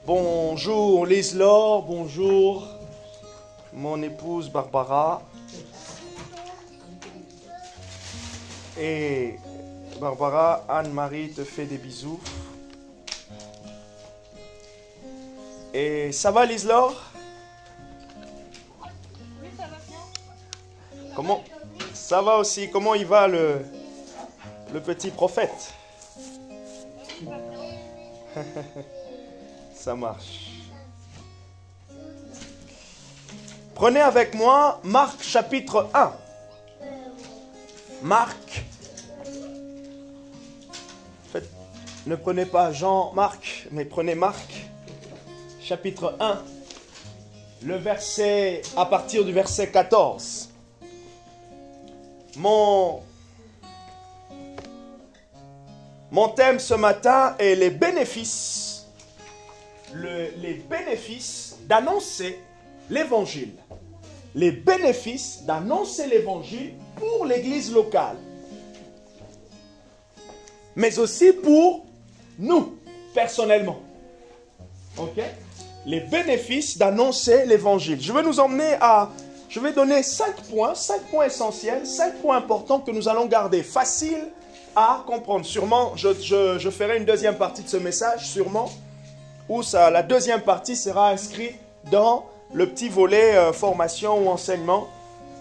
Bonjour Lise-Laure, bonjour mon épouse Barbara. Et Barbara, Anne-Marie te fait des bisous. Et ça va Lise-Laure? Oui, ça va bien. Comment? Ça va aussi. Comment il va le petit prophète? Ça marche. Prenez avec moi Marc chapitre 1. Marc. En fait, ne prenez pas Jean-Marc, mais prenez Marc chapitre 1. Le verset, à partir du verset 14. Mon thème ce matin est les bénéfices d'annoncer l'évangile. Les bénéfices d'annoncer l'évangile pour l'église locale. Mais aussi pour nous, personnellement. Ok? Les bénéfices d'annoncer l'évangile. Je vais donner 5 points essentiels, 5 points importants que nous allons garder. Facile à comprendre. Sûrement, je ferai une deuxième partie de ce message, sûrement, où la deuxième partie sera inscrite dans le petit volet formation ou enseignement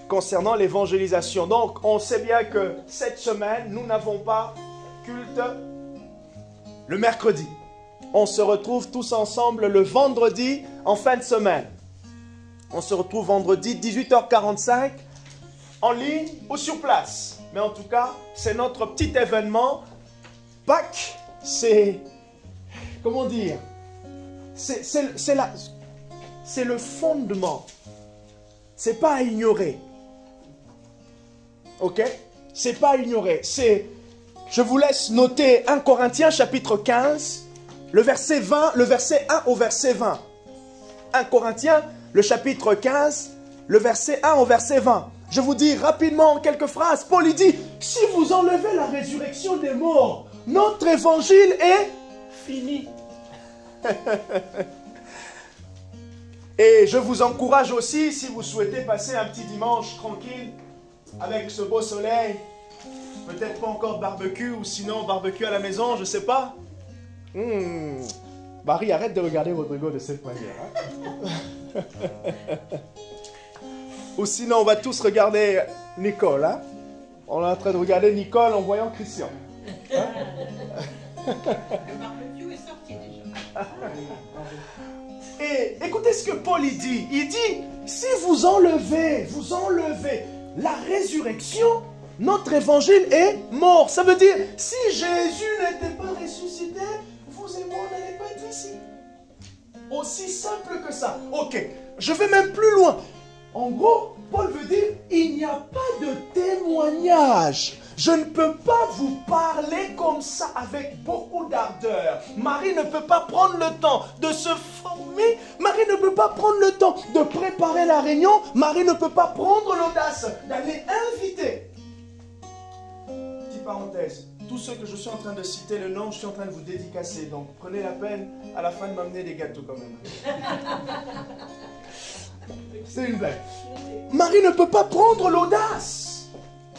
concernant l'évangélisation. Donc, on sait bien que cette semaine, nous n'avons pas culte le mercredi. On se retrouve tous ensemble le vendredi en fin de semaine. On se retrouve vendredi 18h45 en ligne ou sur place. Mais en tout cas, c'est notre petit événement. Pâques, c'est... Comment dire? C'est le fondement. C'est pas à ignorer. Ok? C'est pas à ignorer. Je vous laisse noter 1 Corinthiens chapitre 15, le verset 20, le verset 1 au verset 20. 1 Corinthiens, le chapitre 15, le verset 1 au verset 20. Je vous dis rapidement en quelques phrases. Paul il dit, si vous enlevez la résurrection des morts, notre évangile est fini. Et je vous encourage aussi, si vous souhaitez passer un petit dimanche tranquille, avec ce beau soleil, peut-être pas encore barbecue, ou sinon barbecue à la maison, je ne sais pas. Barry, arrête de regarder Rodrigo de cette manière. Hein? Ou sinon, on va tous regarder Nicole. Hein? On est en train de regarder Nicole en voyant Christian. Hein? Le barbecue est sorti déjà. Et écoutez ce que Paul il dit. Il dit, si vous enlevez la résurrection, notre évangile est mort. Ça veut dire, si Jésus n'était pas ressuscité, vous et moi n'allez pas être ici. Aussi simple que ça. Ok, je vais même plus loin. En gros, Paul veut dire, il n'y a pas de témoignage. Je ne peux pas vous parler comme ça avec beaucoup d'ardeur. Marie ne peut pas prendre le temps de se former. Marie ne peut pas prendre le temps de préparer la réunion. Marie ne peut pas prendre l'audace d'aller inviter. Petite parenthèse. Tous ceux que je suis en train de citer le nom, je suis en train de vous dédicacer. Donc prenez la peine à la fin de m'amener des gâteaux quand même. C'est une blague. Marie ne peut pas prendre l'audace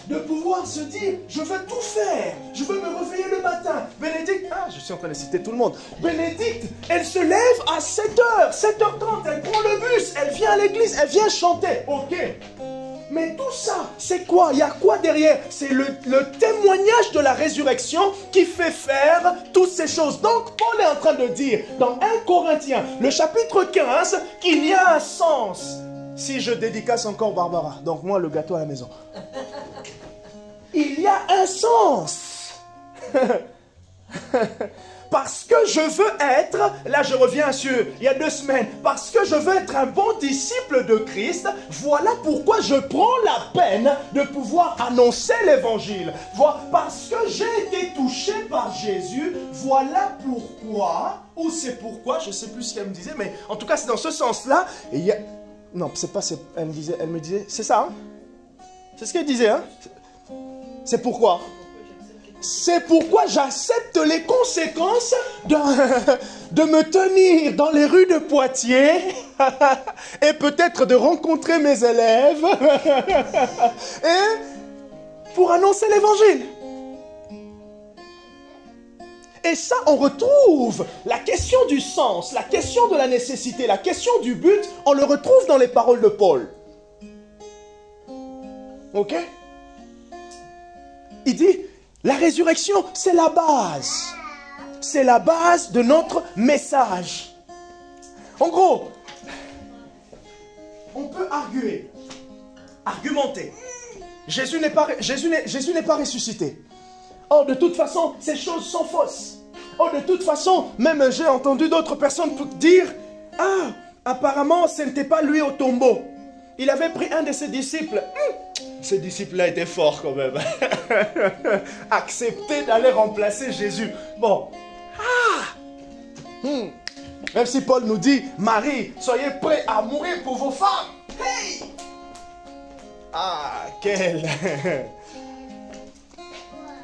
de pouvoir se dire, je veux tout faire. Je veux me réveiller le matin. Bénédicte, je suis en train de citer tout le monde. Bénédicte, elle se lève à 7h, 7h30, elle prend le bus, elle vient à l'église, elle vient chanter. Ok. Mais tout ça, c'est quoi? Il y a quoi derrière? C'est le témoignage de la résurrection qui fait faire toutes ces choses. Donc, Paul est en train de dire, dans 1 Corinthiens, le chapitre 15, qu'il y a un sens. Si je dédicace encore Barbara, donc moi, le gâteau à la maison. Il y a un sens. Parce que je veux être, là je reviens sur il y a 2 semaines, parce que je veux être un bon disciple de Christ, voilà pourquoi je prends la peine de pouvoir annoncer l'évangile. Voilà, parce que j'ai été touché par Jésus, voilà pourquoi, ou c'est pourquoi, je ne sais plus ce qu'elle me disait, mais en tout cas c'est dans ce sens-là. Et il y a... Non, c'est pas, elle me disait, c'est ça, hein? C'est ce qu'elle disait, hein? C'est pourquoi? c'est pourquoi j'accepte les conséquences de me tenir dans les rues de Poitiers et peut-être de rencontrer mes élèves et pour annoncer l'évangile. Et ça, on retrouve la question du sens, la question de la nécessité, la question du but, on le retrouve dans les paroles de Paul. Ok? Il dit, la résurrection, c'est la base. C'est la base de notre message. En gros, on peut argumenter. Jésus n'est pas ressuscité. Oh, de toute façon, ces choses sont fausses. Oh, de toute façon, même j'ai entendu d'autres personnes dire, ah, apparemment, ce n'était pas lui au tombeau. Il avait pris un de ses disciples. Ce disciple-là était fort quand même. Accepter d'aller remplacer Jésus. Bon. Même si Paul nous dit, Marie, soyez prêts à mourir pour vos femmes. Hey! Ah, quel...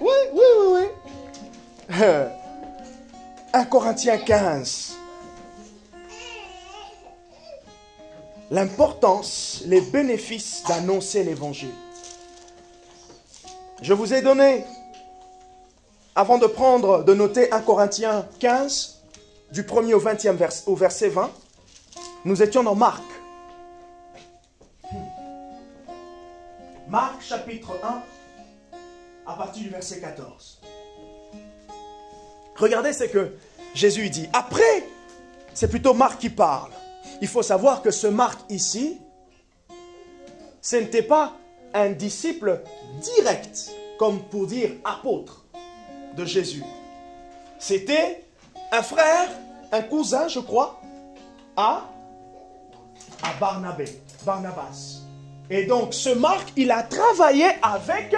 Oui. 1 Corinthiens 15. L'importance, les bénéfices d'annoncer l'évangile. Je vous ai donné, avant de noter 1 Corinthiens 15, du 1er au 20e au verset 20, nous étions dans Marc. Marc chapitre 1, à partir du verset 14. Regardez ce que Jésus dit. Après, c'est plutôt Marc qui parle. Il faut savoir que ce Marc ici, ce n'était pas un disciple direct, comme pour dire apôtre de Jésus. C'était un frère, un cousin, je crois, à Barnabas. Et donc, ce Marc, il a travaillé avec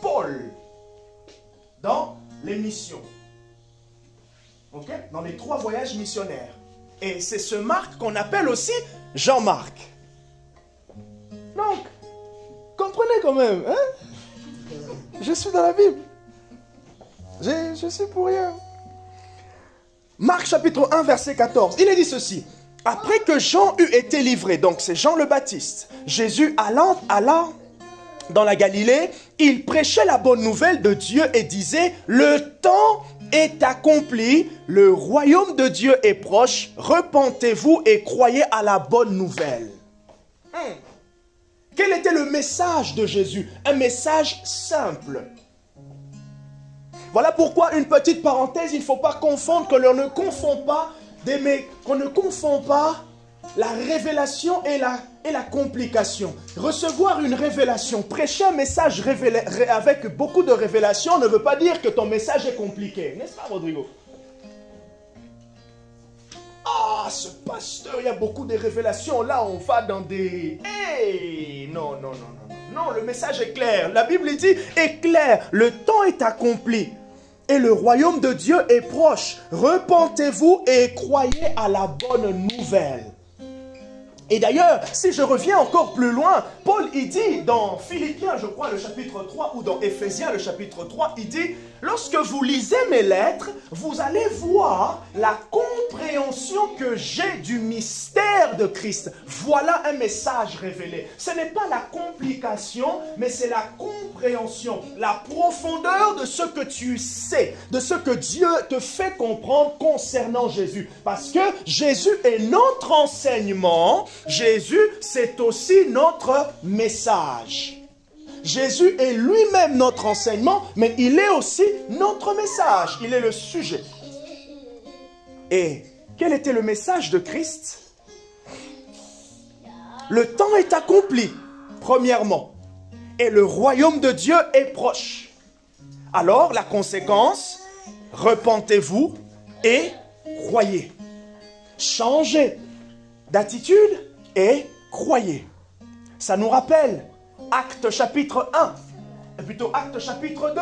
Paul dans les missions. Ok? Dans les 3 voyages missionnaires. Et c'est ce Marc qu'on appelle aussi Jean-Marc. Donc, comprenez quand même, hein? Je suis dans la Bible. Je suis pour rien. Marc chapitre 1, verset 14. Il est dit ceci. Après que Jean eut été livré, donc c'est Jean le Baptiste, Jésus alla dans la Galilée, il prêchait la bonne nouvelle de Dieu et disait, le temps est accompli, le royaume de Dieu est proche, repentez-vous et croyez à la bonne nouvelle. Quel était le message de Jésus? Un message simple. Voilà pourquoi, une petite parenthèse, il ne faut pas confondre, qu'on ne confond pas la révélation et la complication. Recevoir une révélation, prêcher un message avec beaucoup de révélations ne veut pas dire que ton message est compliqué. N'est-ce pas, Rodrigo? Ah, ce pasteur, il y a beaucoup de révélations. Là, on va dans des... Hey! Non. Non, le message est clair. La Bible dit, est clair. Le temps est accompli. Et le royaume de Dieu est proche. Repentez-vous et croyez à la bonne nouvelle. Et d'ailleurs, si je reviens encore plus loin, Paul, il dit dans Philippiens, je crois, le chapitre 3, ou dans Éphésiens, le chapitre 3, il dit, lorsque vous lisez mes lettres, vous allez voir la compréhension que j'ai du mystère de Christ. Voilà un message révélé. Ce n'est pas la complication, mais c'est la compréhension, la profondeur de ce que tu sais, de ce que Dieu te fait comprendre concernant Jésus. Parce que Jésus est notre enseignement. Jésus, c'est aussi notre message. Jésus est lui-même notre enseignement, mais il est aussi notre message. Il est le sujet. Et quel était le message de Christ? Le temps est accompli, premièrement, et le royaume de Dieu est proche. Alors, la conséquence, repentez-vous et croyez. Changez d'attitude et croyez. Ça nous rappelle Actes chapitre 1, et plutôt Actes chapitre 2,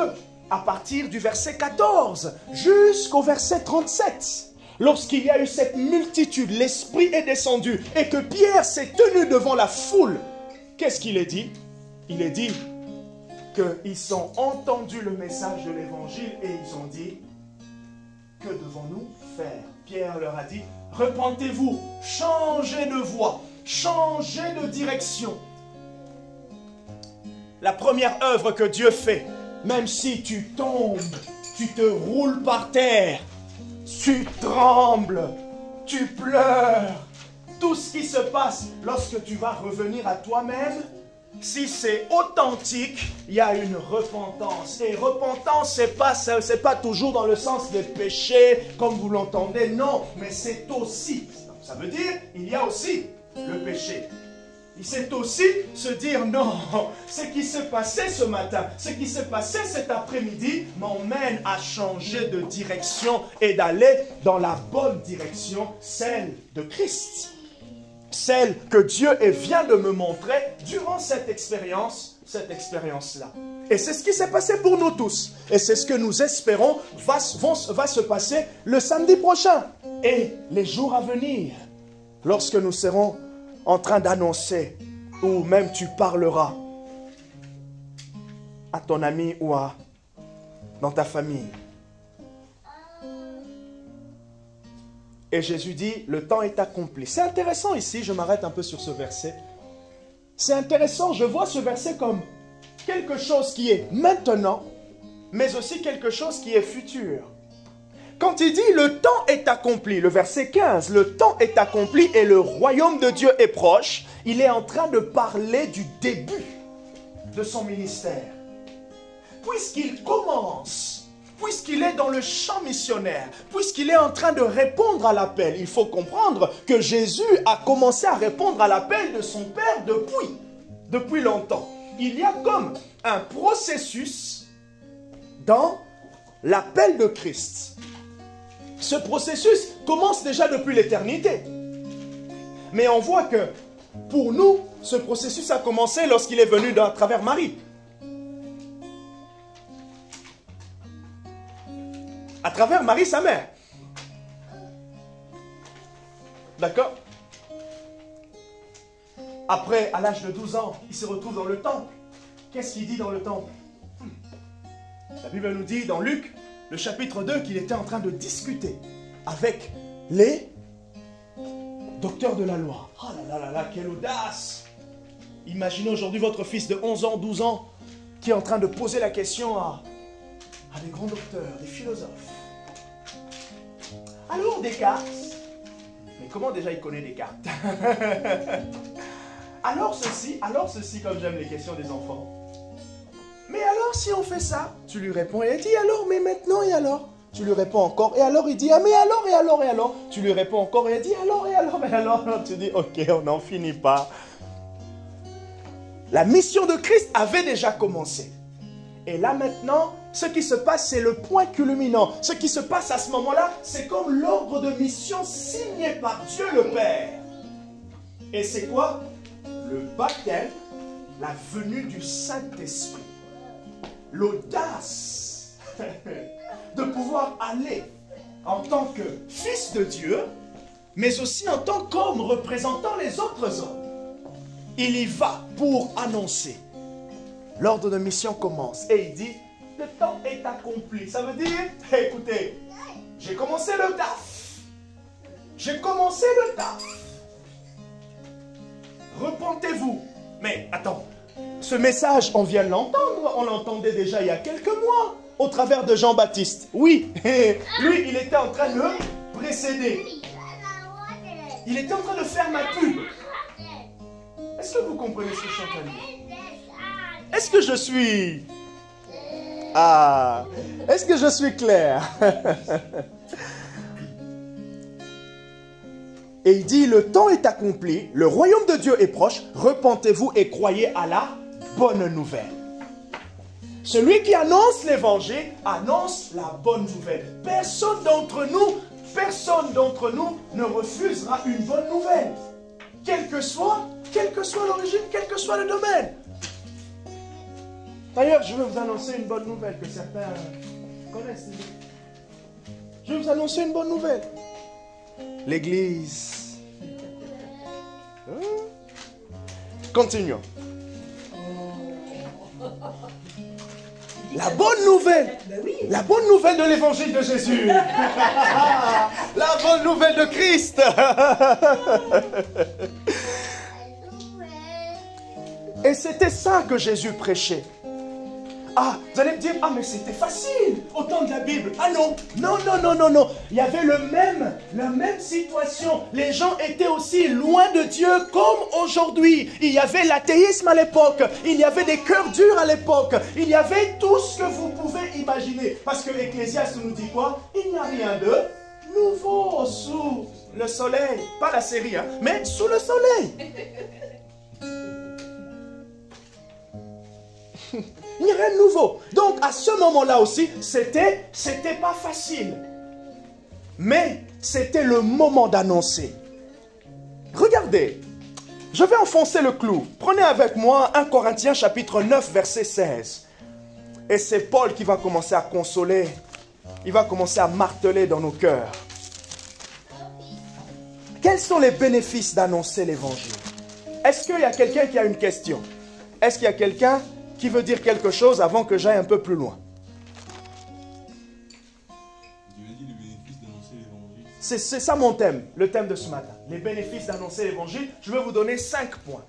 à partir du verset 14 jusqu'au verset 37. Lorsqu'il y a eu cette multitude, l'Esprit est descendu et que Pierre s'est tenu devant la foule, qu'est-ce qu'il est dit? Il est dit, qu'ils ont entendu le message de l'évangile et ils ont dit, que devons-nous faire? Pierre leur a dit, repentez-vous, changez de voie, changez de direction. La première œuvre que Dieu fait, même si tu tombes, tu te roules par terre, tu trembles, tu pleures, tout ce qui se passe lorsque tu vas revenir à toi-même, si c'est authentique, il y a une repentance. Et repentance, c'est pas toujours dans le sens des péchés, comme vous l'entendez, non, mais c'est aussi, ça veut dire, il y a aussi le péché. C'est aussi se dire non, ce qui s'est passé ce matin, ce qui s'est passé cet après-midi m'emmène à changer de direction et d'aller dans la bonne direction, celle de Christ. Celle que Dieu vient de me montrer durant cette expérience-là. Et c'est ce qui s'est passé pour nous tous. Et c'est ce que nous espérons va se passer le samedi prochain et les jours à venir, lorsque nous serons en train d'annoncer, ou même tu parleras à ton ami ou dans ta famille. Et Jésus dit, le temps est accompli. C'est intéressant ici, je m'arrête un peu sur ce verset. C'est intéressant, je vois ce verset comme quelque chose qui est maintenant, mais aussi quelque chose qui est futur. Quand il dit le temps est accompli, le verset 15, le temps est accompli et le royaume de Dieu est proche, il est en train de parler du début de son ministère. Puisqu'il commence, puisqu'il est dans le champ missionnaire, puisqu'il est en train de répondre à l'appel, il faut comprendre que Jésus a commencé à répondre à l'appel de son Père depuis longtemps. Il y a comme un processus dans l'appel de Christ. Ce processus commence déjà depuis l'éternité. Mais on voit que pour nous, ce processus a commencé lorsqu'il est venu à travers Marie. À travers Marie, sa mère. D'accord? Après, à l'âge de 12 ans, il se retrouve dans le temple. Qu'est-ce qu'il dit dans le temple? La Bible nous dit dans Luc, le chapitre 2, qu'il était en train de discuter avec les docteurs de la loi. Oh là là là là, quelle audace! Imaginez aujourd'hui votre fils de 11 ans, 12 ans, qui est en train de poser la question à des grands docteurs, des philosophes. Alors Descartes, mais comment déjà il connaît Descartes? alors ceci, comme j'aime les questions des enfants. Mais alors si on fait ça, tu lui réponds et il dit alors, mais maintenant et alors? Tu lui réponds encore et alors il dit ah mais alors et alors et alors? Tu lui réponds encore et il dit alors et alors et alors? Tu dis ok, on n'en finit pas. La mission de Christ avait déjà commencé. Et là maintenant, ce qui se passe, c'est le point culminant. Ce qui se passe à ce moment-là, c'est comme l'ordre de mission signé par Dieu le Père. Et c'est quoi? Le baptême, la venue du Saint-Esprit. L'audace de pouvoir aller en tant que fils de Dieu, mais aussi en tant qu'homme représentant les autres hommes. Il y va pour annoncer. L'ordre de mission commence et il dit, le temps est accompli. Ça veut dire, écoutez, j'ai commencé le taf. J'ai commencé le taf. Repentez-vous. Mais attends, ce message, on vient de l'entendre. On l'entendait déjà il y a quelques mois au travers de Jean-Baptiste. Oui, lui, il était en train de précéder. Il était en train de faire ma pub. Est-ce que vous comprenez ce que je suis en train de dire? Est-ce que je suis... est-ce que je suis clair? Et il dit, le temps est accompli, le royaume de Dieu est proche, repentez-vous et croyez à la bonne nouvelle. Celui qui annonce l'évangile annonce la bonne nouvelle. Personne d'entre nous ne refusera une bonne nouvelle. Quelle que soit l'origine, quel que soit le domaine. D'ailleurs, je veux vous annoncer une bonne nouvelle que certains connaissent. Je vais vous annoncer une bonne nouvelle. L'Église. Continuons. La bonne nouvelle. La bonne nouvelle de l'évangile de Jésus. La bonne nouvelle de Christ. Et c'était ça que Jésus prêchait. Ah, vous allez me dire, ah mais c'était facile au temps de la Bible. Ah non, non, non, non, non, non. Il y avait la même situation. Les gens étaient aussi loin de Dieu comme aujourd'hui. Il y avait l'athéisme à l'époque. Il y avait des cœurs durs à l'époque. Il y avait tout ce que vous pouvez imaginer. Parce que l'Ecclésiaste nous dit quoi? Il n'y a rien de nouveau sous le soleil. Pas la série, hein, mais sous le soleil. Il n'y a rien de nouveau. Donc, à ce moment-là aussi, c'était pas facile. Mais c'était le moment d'annoncer. Regardez, je vais enfoncer le clou. Prenez avec moi 1 Corinthiens chapitre 9, verset 16. Et c'est Paul qui va commencer à consoler. Il va commencer à marteler dans nos cœurs. Quels sont les bénéfices d'annoncer l'évangile? Est-ce qu'il y a quelqu'un qui a une question? Est-ce qu'il y a quelqu'un qui veut dire quelque chose avant que j'aille un peu plus loin? C'est ça mon thème, le thème de ce matin. Les bénéfices d'annoncer l'évangile. Je vais vous donner 5 points.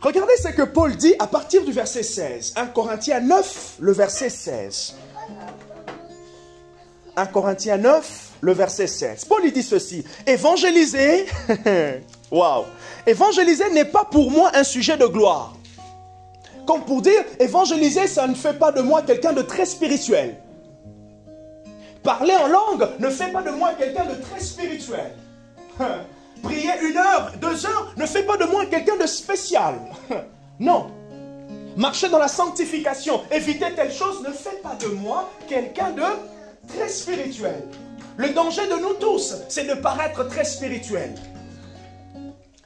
Regardez ce que Paul dit à partir du verset 16. 1 Corinthiens 9, le verset 16. 1 Corinthiens 9, le verset 16. Paul il dit ceci. Évangéliser, waouh, évangéliser n'est pas pour moi un sujet de gloire. Comme pour dire, évangéliser, ça ne fait pas de moi quelqu'un de très spirituel. Parler en langue ne fait pas de moi quelqu'un de très spirituel. Prier 1 heure, 2 heures ne fait pas de moi quelqu'un de spécial. Non. Marcher dans la sanctification, éviter telle chose ne fait pas de moi quelqu'un de très spirituel. Le danger de nous tous, c'est de paraître très spirituel.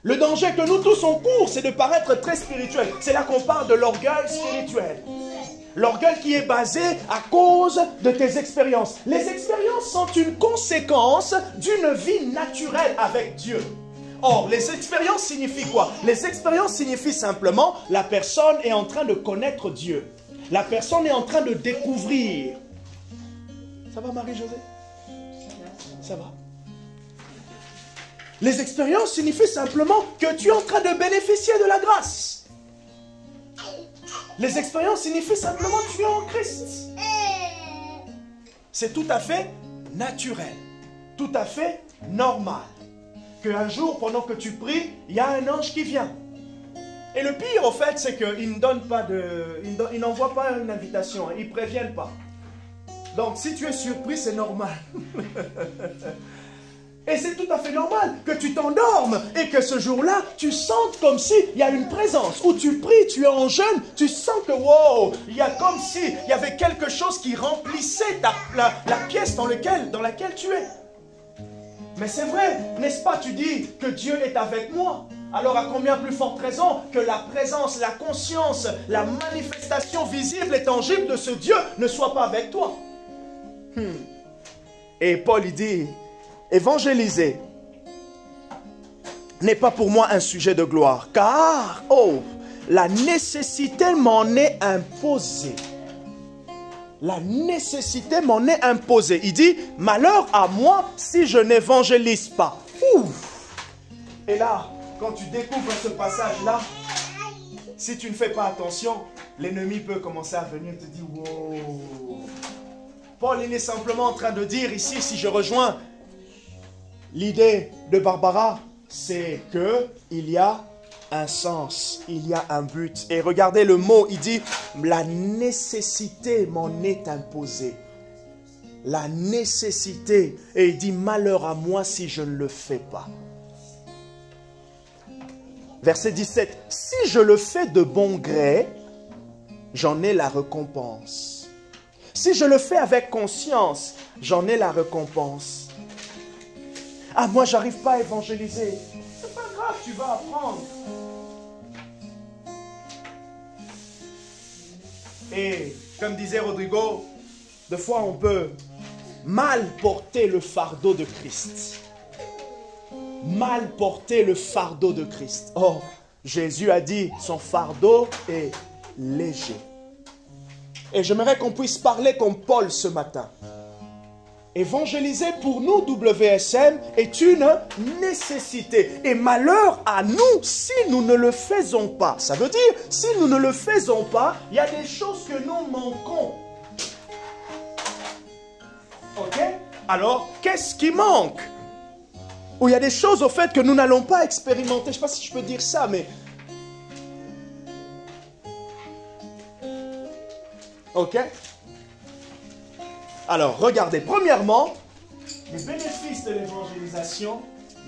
Le danger que nous tous on court, c'est de paraître très spirituel. C'est là qu'on parle de l'orgueil spirituel. L'orgueil qui est basé à cause de tes expériences. Les expériences sont une conséquence d'une vie naturelle avec Dieu. Or, les expériences signifient quoi? Les expériences signifient simplement la personne est en train de connaître Dieu. La personne est en train de découvrir. Ça va, Marie-Josée? Ça va? Les expériences signifient simplement que tu es en train de bénéficier de la grâce. Les expériences signifient simplement que tu es en Christ. C'est tout à fait naturel, tout à fait normal. Qu'un jour, pendant que tu pries, il y a un ange qui vient. Et le pire, au fait, c'est qu'ils ne donnent pas de... Ils n'envoient pas une invitation, ils ne préviennent pas. Donc, si tu es surpris, c'est normal. Et c'est tout à fait normal que tu t'endormes et que ce jour-là, tu sentes comme s'il y a une présence. Où tu pries, tu es en jeûne, tu sens que wow, il y a comme s'il y avait quelque chose qui remplissait la pièce dans laquelle tu es. Mais c'est vrai, n'est-ce pas, tu dis que Dieu est avec moi. Alors à combien plus forte raison que la présence, la conscience, la manifestation visible et tangible de ce Dieu ne soit pas avec toi. Et Paul il dit... Évangéliser n'est pas pour moi un sujet de gloire, car, oh, la nécessité m'en est imposée. La nécessité m'en est imposée. Il dit, malheur à moi si je n'évangélise pas. Ouf. Et là, quand tu découvres ce passage-là, si tu ne fais pas attention, l'ennemi peut commencer à venir te dire, wow. Paul, il est simplement en train de dire ici, si je rejoins l'idée de Barbara, c'est qu'il y a un sens, il y a un but. Et regardez le mot, il dit, la nécessité m'en est imposée. La nécessité. Et il dit, malheur à moi si je ne le fais pas. Verset 17, si je le fais de bon gré, j'en ai la récompense. Si je le fais avec conscience, j'en ai la récompense. Ah, moi, j'arrive pas à évangéliser. C'est pas grave, tu vas apprendre. Et, comme disait Rodrigo, des fois, on peut mal porter le fardeau de Christ. Mal porter le fardeau de Christ. Oh, Jésus a dit, son fardeau est léger. Et j'aimerais qu'on puisse parler comme Paul ce matin. Évangéliser pour nous, WSM, est une nécessité. Et malheur à nous si nous ne le faisons pas. Ça veut dire, si nous ne le faisons pas, il y a des choses que nous manquons. Ok? Alors, qu'est-ce qui manque? Ou il y a des choses au fait que nous n'allons pas expérimenter. Je ne sais pas si je peux dire ça, mais... Ok? Alors, regardez. Premièrement, les bénéfices de l'évangélisation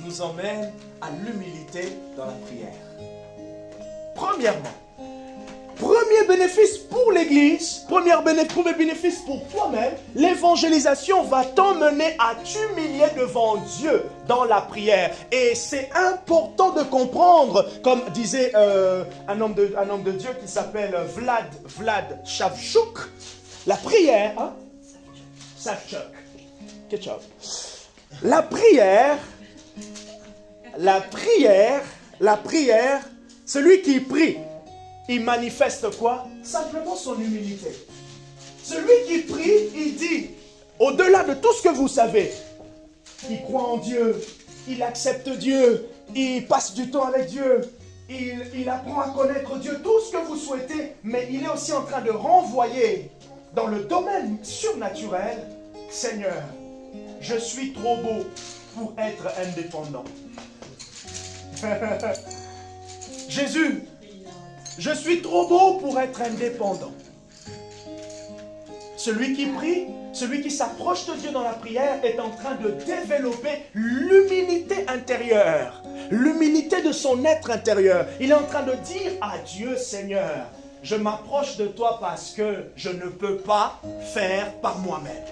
nous emmènent à l'humilité dans la prière. Premièrement, premier bénéfice pour l'Église, premier bénéfice pour toi-même, l'évangélisation va t'emmener à t'humilier devant Dieu dans la prière. Et c'est important de comprendre, comme disait un homme de Dieu qui s'appelle Vlad Savchuk, la prière, hein? Savchuk, ketchup. La prière, celui qui prie, il manifeste quoi? Simplement son humilité. Celui qui prie, il dit, au-delà de tout ce que vous savez, il croit en Dieu, il accepte Dieu, il passe du temps avec Dieu, il apprend à connaître Dieu, tout ce que vous souhaitez, mais il est aussi en train de renvoyer dans le domaine surnaturel, Seigneur, je suis trop beau pour être indépendant. Jésus, je suis trop beau pour être indépendant. Celui qui prie, celui qui s'approche de Dieu dans la prière est en train de développer l'humilité intérieure, l'humilité de son être intérieur. Il est en train de dire à Dieu, Seigneur, je m'approche de toi parce que je ne peux pas faire par moi-même.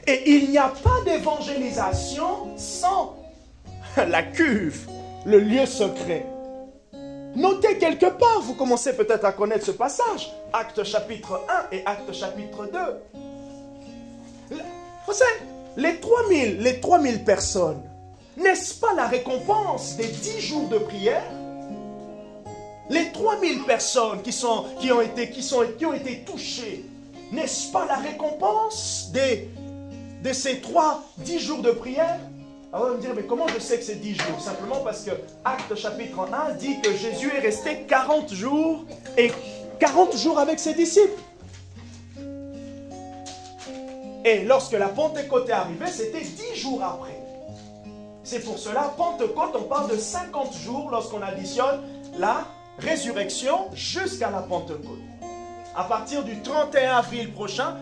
Et il n'y a pas d'évangélisation sans la cuve, le lieu secret. Notez quelque part, vous commencez peut-être à connaître ce passage, Actes chapitre 1 et Actes chapitre 2. Vous savez, les 3000 personnes, n'est-ce pas la récompense des 10 jours de prière? Les 3000 personnes qui ont été touchées, n'est-ce pas la récompense de ces 10 jours de prière? Alors, on va me dire, mais comment je sais que c'est 10 jours? Simplement parce que Actes chapitre 1 dit que Jésus est resté 40 jours et 40 jours avec ses disciples. Et lorsque la Pentecôte est arrivée, c'était 10 jours après. C'est pour cela, Pentecôte, on parle de 50 jours lorsqu'on additionne la résurrection jusqu'à la Pentecôte. À partir du 31 avril prochain,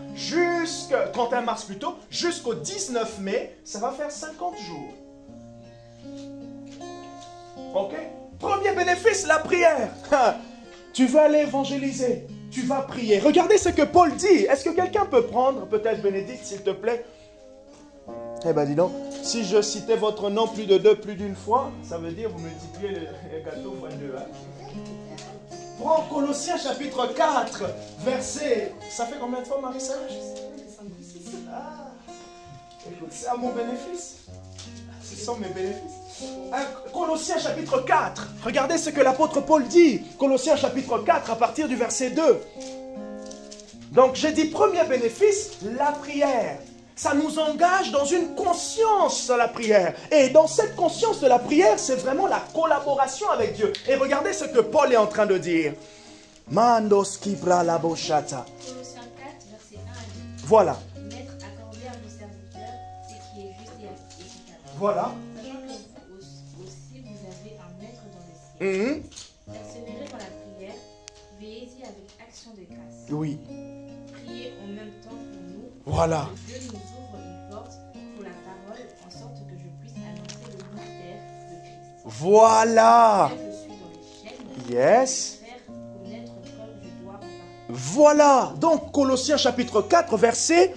31 mars plutôt, jusqu'au 19 mai, ça va faire 50 jours. Ok? Premier bénéfice, la prière. Tu veux aller évangéliser, tu vas prier. Regardez ce que Paul dit. Est-ce que quelqu'un peut prendre, peut-être Bénédicte, s'il te plaît? Eh bien, dis donc, si je citais votre nom plus d'une fois, ça veut dire vous multipliez le gâteau fois 2. Hein? Prends Colossiens chapitre 4, verset... Ça fait combien de fois, Marissa? Ah, écoute, c'est à mon bénéfice. Ce sont mes bénéfices. Colossiens chapitre 4. Regardez ce que l'apôtre Paul dit. Colossiens chapitre 4, à partir du verset 2. Donc, j'ai dit premier bénéfice, la prière. Ça nous engage dans une conscience de la prière. Et dans cette conscience de la prière, c'est vraiment la collaboration avec Dieu. Et regardez ce que Paul est en train de dire. Mandos kibra la boshata. Colossiens 4, verset 1 à 10. Voilà. Maître, accordez à vos serviteurs ce qui est juste et efficace. Voilà. Sachant que vous aussi, vous avez un maître dans les cieux. Persévérez dans la prière, veillez-y avec action de grâce. Oui. Priez en même temps pour nous. Voilà. Que Dieu nous ouvre une porte pour la parole, en sorte que je puisse annoncer le mystère de Christ. Voilà. Je suis dans les chaînes. Yes. Faire connaître comme je dois en parler. Voilà. Donc, Colossiens chapitre 4, versets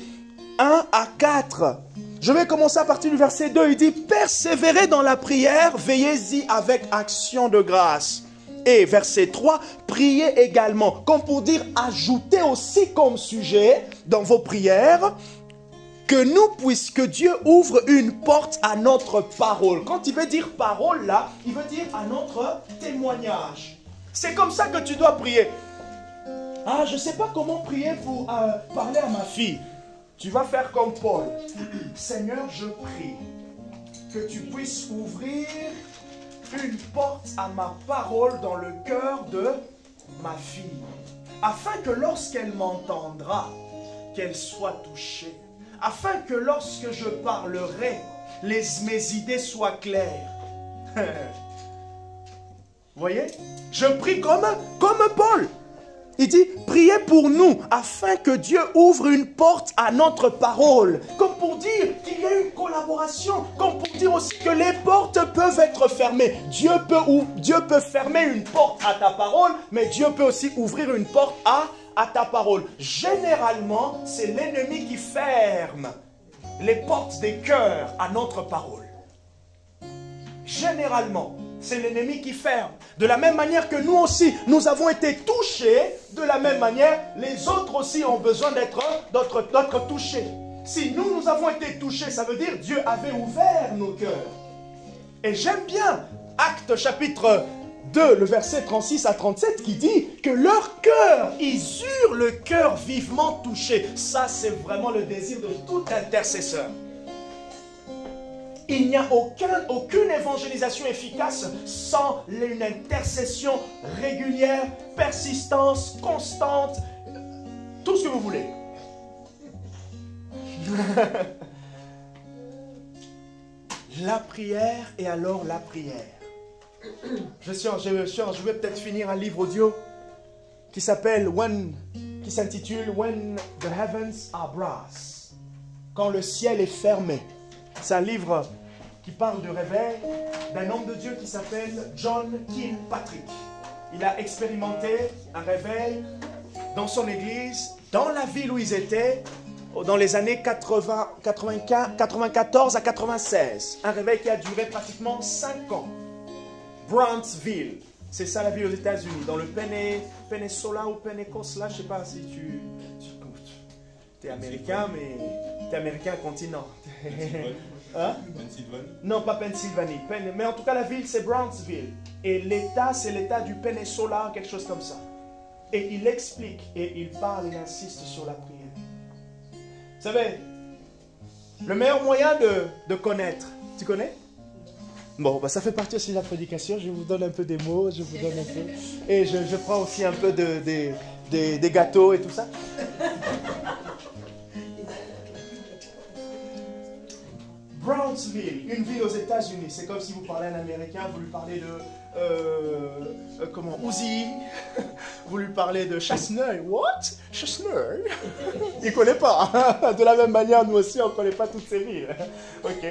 1 à 4. Je vais commencer à partir du verset 2. Il dit, persévérez dans la prière, veillez-y avec action de grâce. Et verset 3, priez également. Comme pour dire, ajoutez aussi comme sujet dans vos prières que Dieu ouvre une porte à notre parole. Quand il veut dire parole là, il veut dire à notre témoignage. C'est comme ça que tu dois prier. Ah, je ne sais pas comment prier pour parler à ma fille. Tu vas faire comme Paul. Seigneur, je prie que tu puisses ouvrir une porte à ma parole dans le cœur de ma fille, afin que lorsqu'elle m'entendra, qu'elle soit touchée, afin que lorsque je parlerai, mes idées soient claires. Vous voyez? Je prie comme Paul. Il dit, priez pour nous, afin que Dieu ouvre une porte à notre parole. Comme pour dire qu'il y a une collaboration. Comme pour dire aussi que les portes peuvent être fermées. Dieu peut fermer une porte à ta parole, mais Dieu peut aussi ouvrir une porte à ta parole. Généralement, c'est l'ennemi qui ferme les portes des cœurs à notre parole. Généralement, c'est l'ennemi qui ferme. De la même manière que nous aussi, nous avons été touchés, de la même manière, les autres aussi ont besoin d'être touchés. Si nous avons été touchés, ça veut dire Dieu avait ouvert nos cœurs. Et j'aime bien Actes chapitre 2, le verset 36 à 37 qui dit que leur cœur, ils eurent le cœur vivement touché. Ça, c'est vraiment le désir de tout intercesseur. Il n'y a aucune évangélisation efficace sans une intercession régulière, persistance, constante, tout ce que vous voulez. La prière et alors la prière. Je vais peut-être finir un livre audio qui s'intitule When the Heavens Are Brass. Quand le ciel est fermé. C'est un livre qui parle du réveil d'un homme de Dieu qui s'appelle John Kilpatrick. Il a expérimenté un réveil dans son église, dans la ville où ils étaient, dans les années 94 à 96. Un réveil qui a duré pratiquement 5 ans. Brownsville, c'est ça la ville aux États-Unis, dans le Peninsula ou Pensacola, je ne sais pas si tu es américain, mais tu es américain continent. Hein? Pennsylvanie? Non, pas Pennsylvanie. Mais en tout cas, la ville, c'est Brownsville. Et l'État, c'est l'État du Peninsula, quelque chose comme ça. Et il explique, et il parle, il insiste sur la prière. Vous savez, le meilleur moyen de connaître, tu connais? Bon, bah, ça fait partie aussi de la prédication. Je vous donne un peu des mots, je vous donne un peu. Et je prends aussi un peu des gâteaux et tout ça. Brownsville, une ville aux États-Unis. C'est comme si vous parlez à un Américain, vous lui parlez de Uzi, vous lui parlez de Chestnut. What? Chestnut? Il ne connaît pas. De la même manière, nous aussi, on ne connaît pas toutes ces villes. Ok.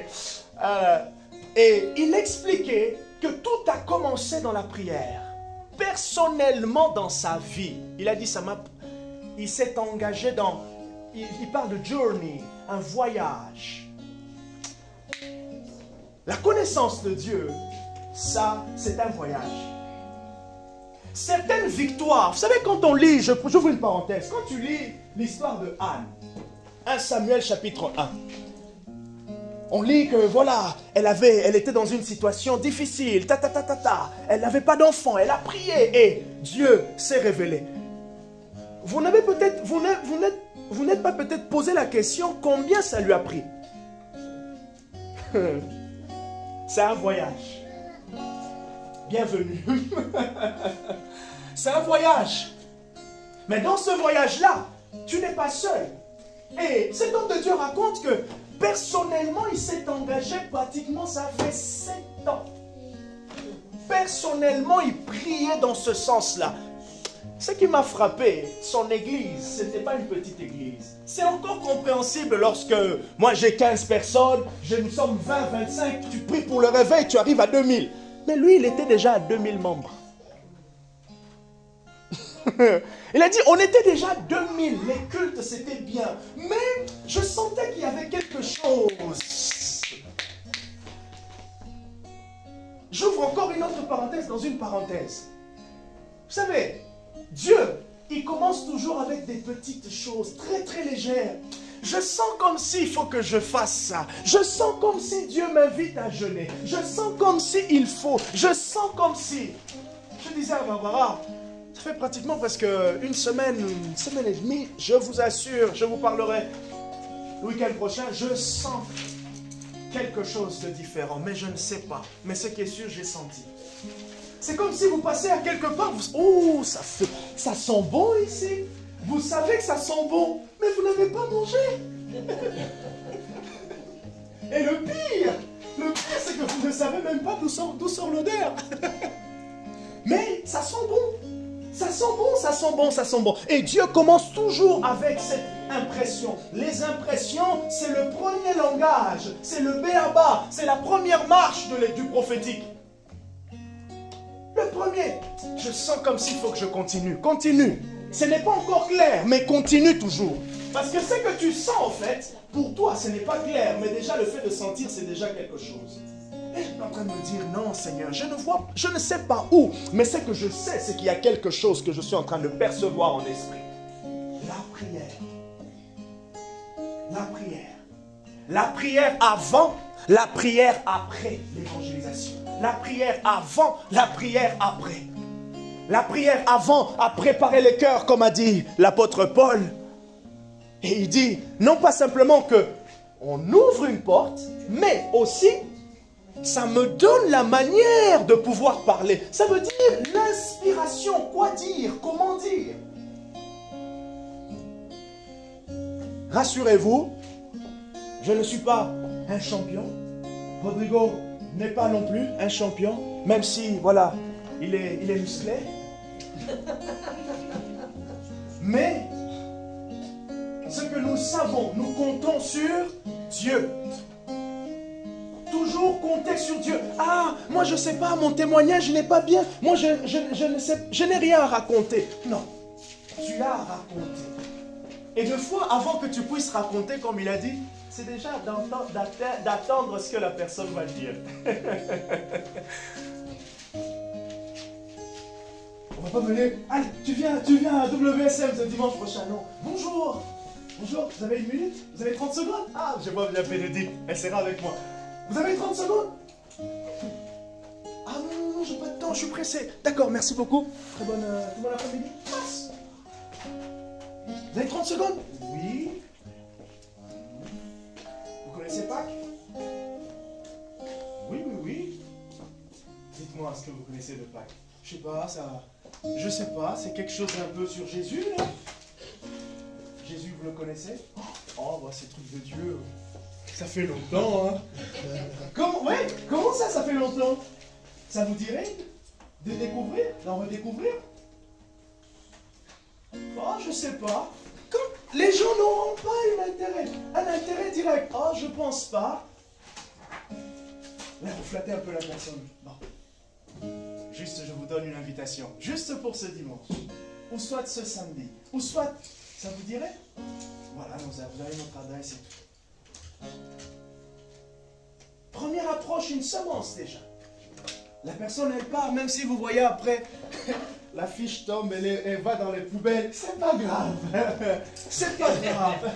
Et il expliquait que tout a commencé dans la prière. Personnellement, dans sa vie. Il a dit, il s'est engagé dans... Il parle de journey, un voyage. La connaissance de Dieu, ça, c'est un voyage. Certaines victoires, vous savez, quand on lit, j'ouvre une parenthèse, quand tu lis l'histoire de Anne, 1 Samuel chapitre 1, on lit que voilà, elle était dans une situation difficile, elle n'avait pas d'enfant, elle a prié et Dieu s'est révélé. Vous n'êtes pas peut-être posé la question combien ça lui a pris. C'est un voyage. Bienvenue. C'est un voyage. Mais dans ce voyage-là, tu n'es pas seul. Et cet homme de Dieu raconte que personnellement, il s'est engagé pratiquement, ça fait 7 ans. Personnellement, il priait dans ce sens-là. Ce qui m'a frappé, son église, ce n'était pas une petite église. C'est encore compréhensible lorsque moi j'ai 15 personnes, nous sommes 20, 25, tu pries pour le réveil, tu arrives à 2000. Mais lui, il était déjà à 2000 membres. Il a dit, on était déjà à 2000, les cultes c'était bien. Mais je sentais qu'il y avait quelque chose. J'ouvre encore une autre parenthèse dans une parenthèse. Vous savez, Dieu, il commence toujours avec des petites choses très très légères. Je sens comme s'il faut que je fasse ça. Je sens comme si Dieu m'invite à jeûner. Je sens comme si il faut. Je sens comme si... Je disais à Barbara, Ça fait pratiquement presque une semaine et demie. Je vous assure, je vous parlerai le week-end prochain. Je sens quelque chose de différent, mais je ne sais pas. Mais ce qui est sûr, j'ai senti. C'est comme si vous passez à quelque part, oh, ça sent bon ici. Vous savez que ça sent bon, mais vous n'avez pas mangé. Et le pire, c'est que vous ne savez même pas d'où sort l'odeur. Mais ça sent bon. Ça sent bon, ça sent bon, ça sent bon. Et Dieu commence toujours avec cette impression. Les impressions, c'est le premier langage, c'est le béaba, c'est la première marche du prophétique. Le premier. Je sens comme s'il faut que je continue. Continue. Ce n'est pas encore clair, mais continue toujours. Parce que ce que tu sens, en fait, pour toi, ce n'est pas clair, mais déjà le fait de sentir, c'est déjà quelque chose. Et je suis en train de me dire, non Seigneur, je ne sais pas où, mais ce que je sais, c'est qu'il y a quelque chose que je suis en train de percevoir en esprit. La prière. La prière. La prière avant, la prière après l'évangélisation. La prière avant, la prière après. La prière avant a préparé le cœur, comme a dit l'apôtre Paul. Et il dit, non pas simplement que on ouvre une porte, mais aussi, ça me donne la manière de pouvoir parler. Ça veut dire l'inspiration, quoi dire, comment dire. Rassurez-vous, je ne suis pas un champion. Rodrigo n'est pas non plus un champion, même si, voilà, il est musclé. Mais, ce que nous savons, nous comptons sur Dieu. Toujours compter sur Dieu. Ah, moi je ne sais pas, mon témoignage n'est pas bien. Moi je n'ai rien à raconter. Non, tu as à raconter. Et deux fois, avant que tu puisses raconter, comme il a dit, c'est déjà d'attendre ce que la personne va dire. On va pas venir. Allez, tu viens à WSM ce dimanche prochain. Non. Bonjour. Bonjour, vous avez une minute? Vous avez 30 secondes? Ah, je vois bien Bénédicte, elle sera avec moi. Vous avez 30 secondes? Ah non, j'ai pas de temps, je suis pressé. D'accord, merci beaucoup. Très bonne après-midi. Passe. Vous avez 30 secondes? Oui. Vous connaissez Pâques? Oui. Dites-moi ce que vous connaissez de Pâques. Je sais pas, c'est quelque chose un peu sur Jésus, là. Jésus, vous le connaissez? Oh, bah, c'est truc de Dieu. Ça fait longtemps, hein. Comment ça fait longtemps? Ça vous dirait de découvrir, d'en redécouvrir? Oh, je sais pas. Comme les gens n'auront pas un intérêt direct. Oh, je pense pas. Là, vous flattez un peu la personne. Bon. Juste, je vous donne une invitation. Juste pour ce dimanche. Ou soit ce samedi. Ou soit... Ça vous dirait? Voilà, vous avez notre adresse et tout. Première approche, une semence déjà. La personne, elle part, même si vous voyez après, la fiche tombe, elle va dans les poubelles. C'est pas grave. C'est pas grave.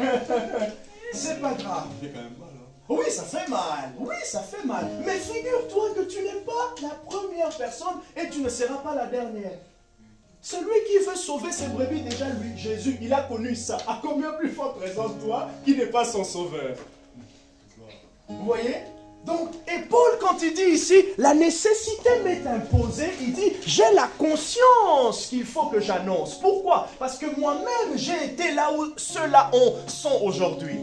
C'est pas grave. Ça fait quand même mal. Hein. Oui, ça fait mal. Oui, ça fait mal. Mais figure-toi que tu n'es pas la première personne et tu ne seras pas la dernière. Celui qui veut sauver ses brebis, déjà lui, Jésus, il a connu ça. À combien plus forte raison toi qui n'est pas son sauveur? Vous voyez? Donc, et Paul, quand il dit ici, la nécessité m'est imposée, il dit, j'ai la conscience qu'il faut que j'annonce. Pourquoi? Parce que moi-même, j'ai été là où ceux-là sont aujourd'hui.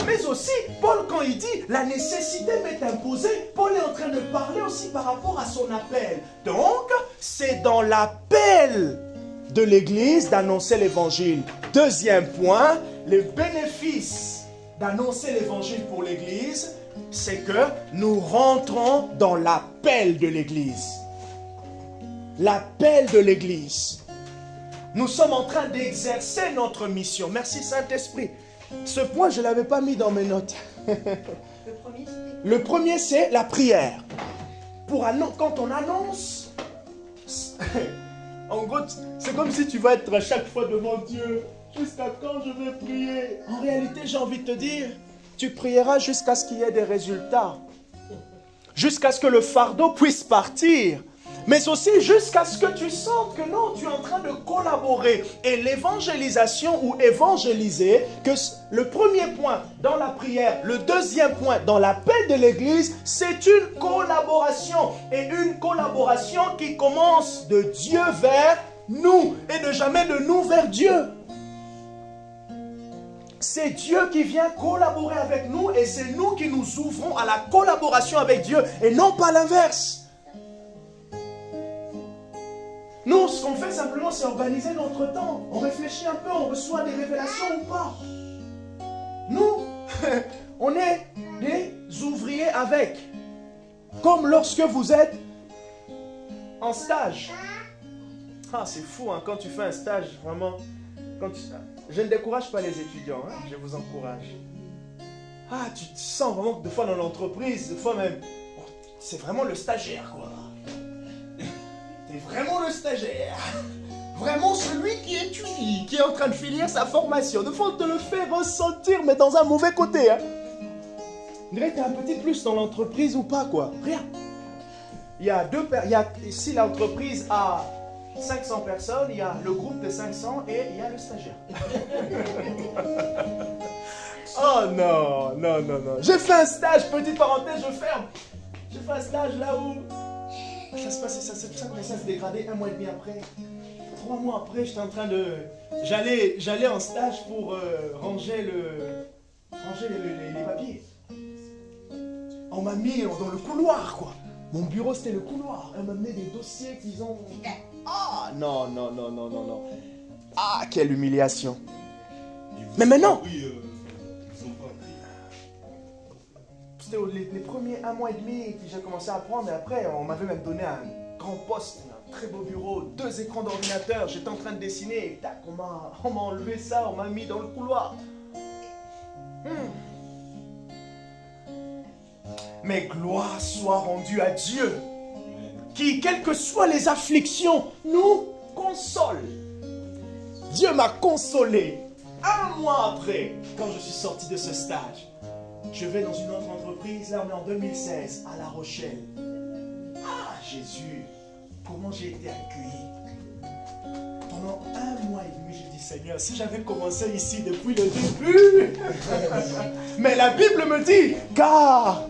Mais aussi, Paul, quand il dit « la nécessité m'est imposée », Paul est en train de parler aussi par rapport à son appel. Donc, c'est dans l'appel de l'Église d'annoncer l'Évangile. Deuxième point, le bénéfice d'annoncer l'Évangile pour l'Église, c'est que nous rentrons dans l'appel de l'Église. L'appel de l'Église. Nous sommes en train d'exercer notre mission. Merci Saint-Esprit. Ce point, je ne l'avais pas mis dans mes notes. Le premier, c'est la prière. Quand on annonce, en gros, c'est comme si tu vas être chaque fois devant Dieu. Jusqu'à quand je vais prier? En réalité, j'ai envie de te dire, tu prieras jusqu'à ce qu'il y ait des résultats. Jusqu'à ce que le fardeau puisse partir. Mais aussi jusqu'à ce que tu sentes que non, tu es en train de collaborer. Et l'évangélisation ou évangéliser, que le premier point dans la prière, le deuxième point dans l'appel de l'Église, c'est une collaboration. Et une collaboration qui commence de Dieu vers nous et de jamais de nous vers Dieu. C'est Dieu qui vient collaborer avec nous et c'est nous qui nous ouvrons à la collaboration avec Dieu et non pas l'inverse. Nous, ce qu'on fait simplement, c'est organiser notre temps. On réfléchit un peu, on reçoit des révélations ou pas. Nous, on est des ouvriers avec. Comme lorsque vous êtes en stage. Ah, c'est fou, hein, quand tu fais un stage, vraiment. Je ne décourage pas les étudiants, hein, je vous encourage. Ah, tu te sens vraiment que des fois dans l'entreprise, des fois même, c'est vraiment le stagiaire, quoi. T'es vraiment le stagiaire. Vraiment celui qui étudie, qui est en train de finir sa formation. Des fois, on te le fait ressentir, mais dans un mauvais côté, hein. On dirait que t'as un petit plus dans l'entreprise ou pas, quoi. Rien. Ici, l'entreprise a 500 personnes, il y a le groupe de 500 et il y a le stagiaire. Oh non, non, non, non. J'ai fait un stage, petite parenthèse, je ferme. J'ai fait un stage là où ça se passait, ça commençait à se dégrader 1 mois et demi après. 3 mois après, j'étais en train de... J'allais en stage pour ranger les papiers. On m'a mis dans le couloir, quoi. Mon bureau, c'était le couloir. Elle m'a amené des dossiers qu'ils ont... Ah, non, non, non, non, non, non. Ah, quelle humiliation. Mais maintenant... C'était les premiers 1 mois et demi que j'ai commencé à apprendre. Et après, on m'avait même donné un grand poste, un très beau bureau, 2 écrans d'ordinateur. J'étais en train de dessiner et tac, on m'a enlevé ça, on m'a mis dans le couloir. Mais gloire soit rendue à Dieu, qui, quelles que soient les afflictions, nous console. Dieu m'a consolé. 1 mois après, quand je suis sorti de ce stage, je vais dans une autre entreprise, là on est en 2016, à La Rochelle. Ah, Jésus, comment j'ai été accueilli. Pendant 1 mois et demi, j'ai dit, Seigneur, si j'avais commencé ici depuis le début. Mais la Bible me dit, car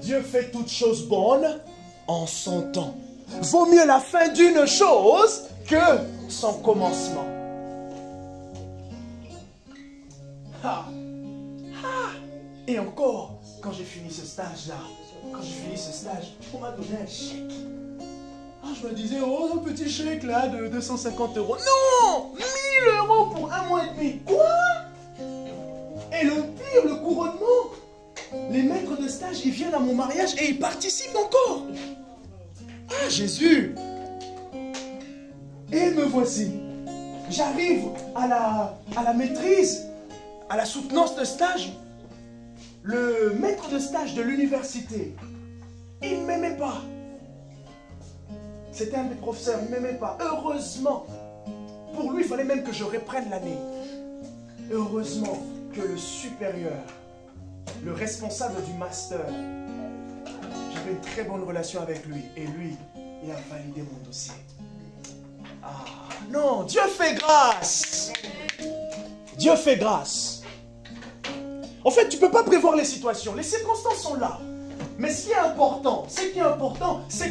Dieu fait toutes choses bonnes en son temps. Vaut mieux la fin d'une chose que son commencement. Ah. Ah. Et encore, quand j'ai fini ce stage-là, on m'a donné un chèque. Ah, je me disais, oh, un petit chèque là de 250 €. Non, 1000 € pour 1 mois et demi. Quoi? Et le pire, le couronnement. Les maîtres de stage, ils viennent à mon mariage et ils participent encore. Ah, Jésus. Et me voici. J'arrive à la maîtrise, à la soutenance de stage. Le maître de stage de l'université, il ne m'aimait pas. C'était un des professeurs, il ne m'aimait pas. Heureusement, pour lui, il fallait même que je reprenne l'année. Heureusement que le supérieur, le responsable du master, j'avais une très bonne relation avec lui. Et lui, il a validé mon dossier. Ah non, Dieu fait grâce. Dieu fait grâce. En fait, tu ne peux pas prévoir les situations. Les circonstances sont là. Mais ce qui est important, c'est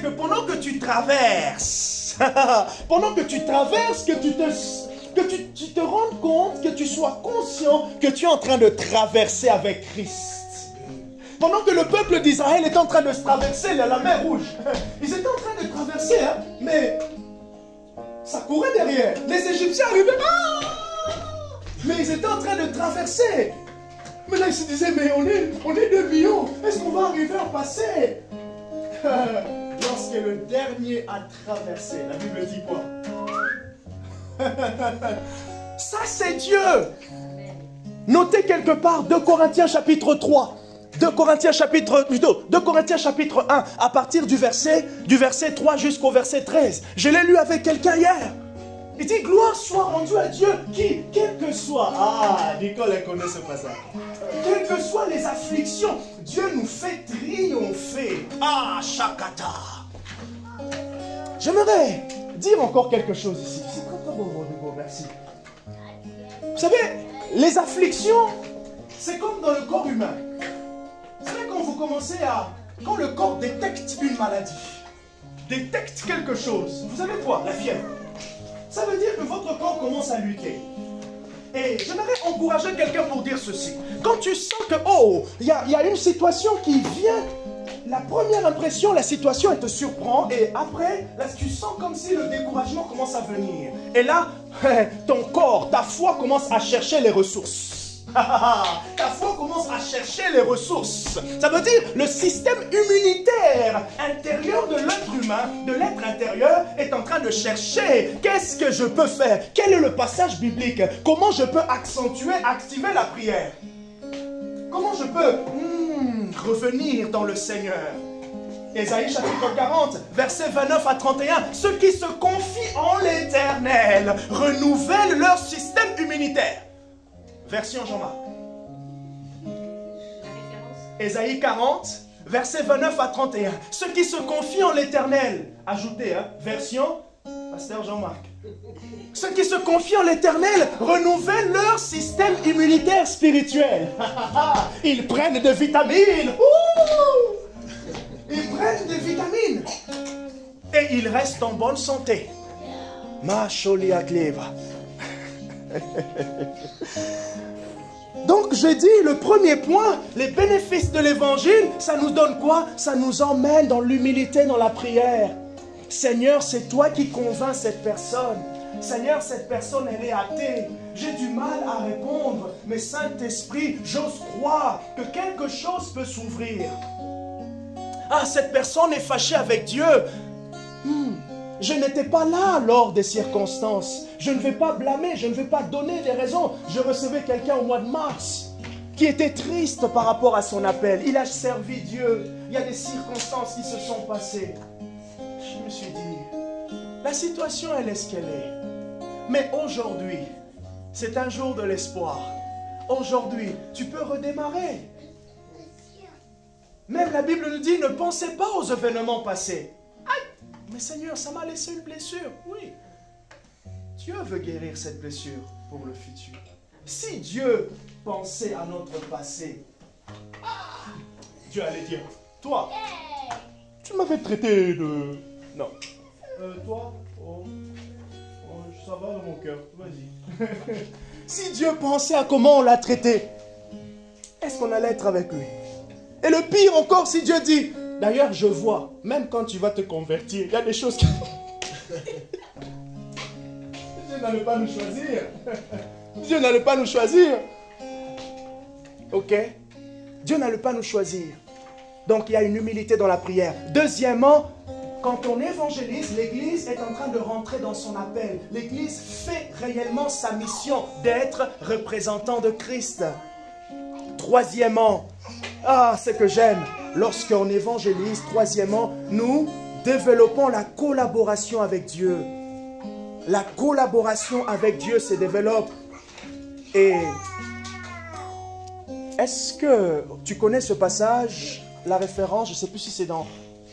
que pendant que tu traverses, que tu te rendes compte, que tu sois conscient que tu es en train de traverser avec Christ. Pendant que le peuple d'Israël est en train de se traverser la mer Rouge, ils étaient en train de traverser, hein, mais ça courait derrière. Les Égyptiens arrivaient, mais ils étaient en train de traverser. Mais là, ils se disaient, mais on est 2 millions, est-ce qu'on va arriver à passer? Lorsque le dernier a traversé, la Bible dit quoi? Ça, c'est Dieu. Notez quelque part 2 Corinthiens chapitre 3. 2 Corinthiens chapitre 1, à partir du verset 3 jusqu'au verset 13. Je l'ai lu avec quelqu'un hier. Il dit, gloire soit rendue à Dieu qui, quel que soit... Ah, Nicole, elle connaît ce passage. Quelles que soient les afflictions, Dieu nous fait triompher. Ah, Shakata. J'aimerais dire encore quelque chose ici. C'est très très beau, Rodrigo, merci. Vous savez, les afflictions, c'est comme dans le corps humain. Vous savez, quand vous commencez à... Quand le corps détecte une maladie, détecte quelque chose, vous savez quoi? La fièvre. Ça veut dire que votre corps commence à lutter. Et j'aimerais encourager quelqu'un pour dire ceci. Quand tu sens que, oh, il y a une situation qui vient, la première impression, la situation, elle te surprend. Et après, là, tu sens comme si le découragement commence à venir. Et là, ton corps, ta foi commence à chercher les ressources. Ta foi commence à chercher les ressources. Ça veut dire le système immunitaire intérieur de l'être humain, de l'être intérieur, est en train de chercher qu'est-ce que je peux faire. Quel est le passage biblique? Comment je peux activer la prière? Comment je peux revenir dans le Seigneur? Ésaïe chapitre 40, versets 29 à 31. Ceux qui se confient en l'Éternel renouvellent leur système immunitaire. Version Jean-Marc. Ésaïe 40, versets 29 à 31. Ceux qui se confient en l'Éternel. Ajoutez, version Pasteur Jean-Marc. Ceux qui se confient en l'Éternel renouvellent leur système immunitaire spirituel. Ils prennent des vitamines. Ils prennent des vitamines. Et ils restent en bonne santé. Ma cholia cleva. Donc je dis, le premier point, les bénéfices de l'évangile, ça nous donne quoi? Ça nous emmène dans l'humilité, dans la prière. Seigneur, c'est toi qui convaincs cette personne. Seigneur, cette personne, elle est athée. J'ai du mal à répondre, mais Saint-Esprit, j'ose croire que quelque chose peut s'ouvrir. Ah, cette personne est fâchée avec Dieu. Je n'étais pas là lors des circonstances. Je ne vais pas blâmer, je ne vais pas donner des raisons. Je recevais quelqu'un au mois de mars qui était triste par rapport à son appel. Il a servi Dieu. Il y a des circonstances qui se sont passées. Je me suis dit, la situation, elle est ce qu'elle est. Mais aujourd'hui, c'est un jour de l'espoir. Aujourd'hui, tu peux redémarrer. Même la Bible nous dit, ne pensez pas aux événements passés. Mais Seigneur, ça m'a laissé une blessure. Oui. Dieu veut guérir cette blessure pour le futur. Si Dieu pensait à notre passé, Dieu allait dire, toi, tu m'avais traité de... Non. Toi, ça va dans mon cœur. Vas-y. Si Dieu pensait à comment on l'a traité, est-ce qu'on allait être avec lui? Et le pire encore, si Dieu dit... D'ailleurs, je vois, même quand tu vas te convertir, il y a des choses qui... Dieu n'allait pas nous choisir. Dieu n'allait pas nous choisir. Ok? Dieu n'allait pas nous choisir. Donc, il y a une humilité dans la prière. Deuxièmement, quand on évangélise, l'Église est en train de rentrer dans son appel. L'Église fait réellement sa mission d'être représentant de Christ. Troisièmement, ce que j'aime, lorsqu'on évangélise, troisièmement, nous développons la collaboration avec Dieu. La collaboration avec Dieu se développe. Et est-ce que tu connais ce passage, la référence, je ne sais plus si c'est dans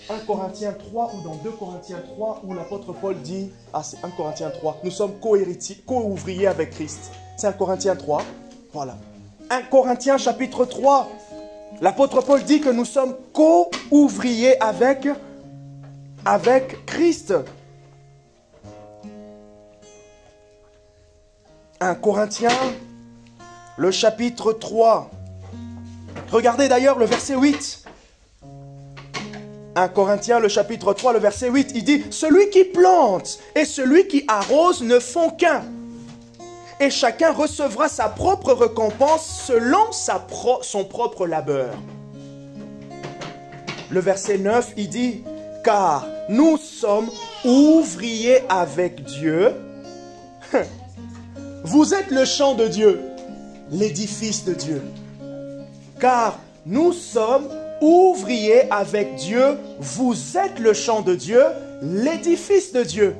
1 Corinthiens 3 ou dans 2 Corinthiens 3, où l'apôtre Paul dit, c'est 1 Corinthiens 3, nous sommes co-héritiers, co-ouvriers avec Christ. C'est 1 Corinthiens 3, voilà. 1 Corinthiens chapitre 3, l'apôtre Paul dit que nous sommes co-ouvriers avec Christ. 1 Corinthiens, le chapitre 3. Regardez d'ailleurs le verset 8. 1 Corinthiens, le chapitre 3, le verset 8, il dit « Celui qui plante et celui qui arrose ne font qu'un. Et chacun recevra sa propre récompense selon son propre labeur. » Le verset 9, il dit « Car nous sommes ouvriers avec Dieu. » Vous êtes le champ de Dieu, l'édifice de Dieu. Car nous sommes ouvriers avec Dieu, vous êtes le champ de Dieu, l'édifice de Dieu.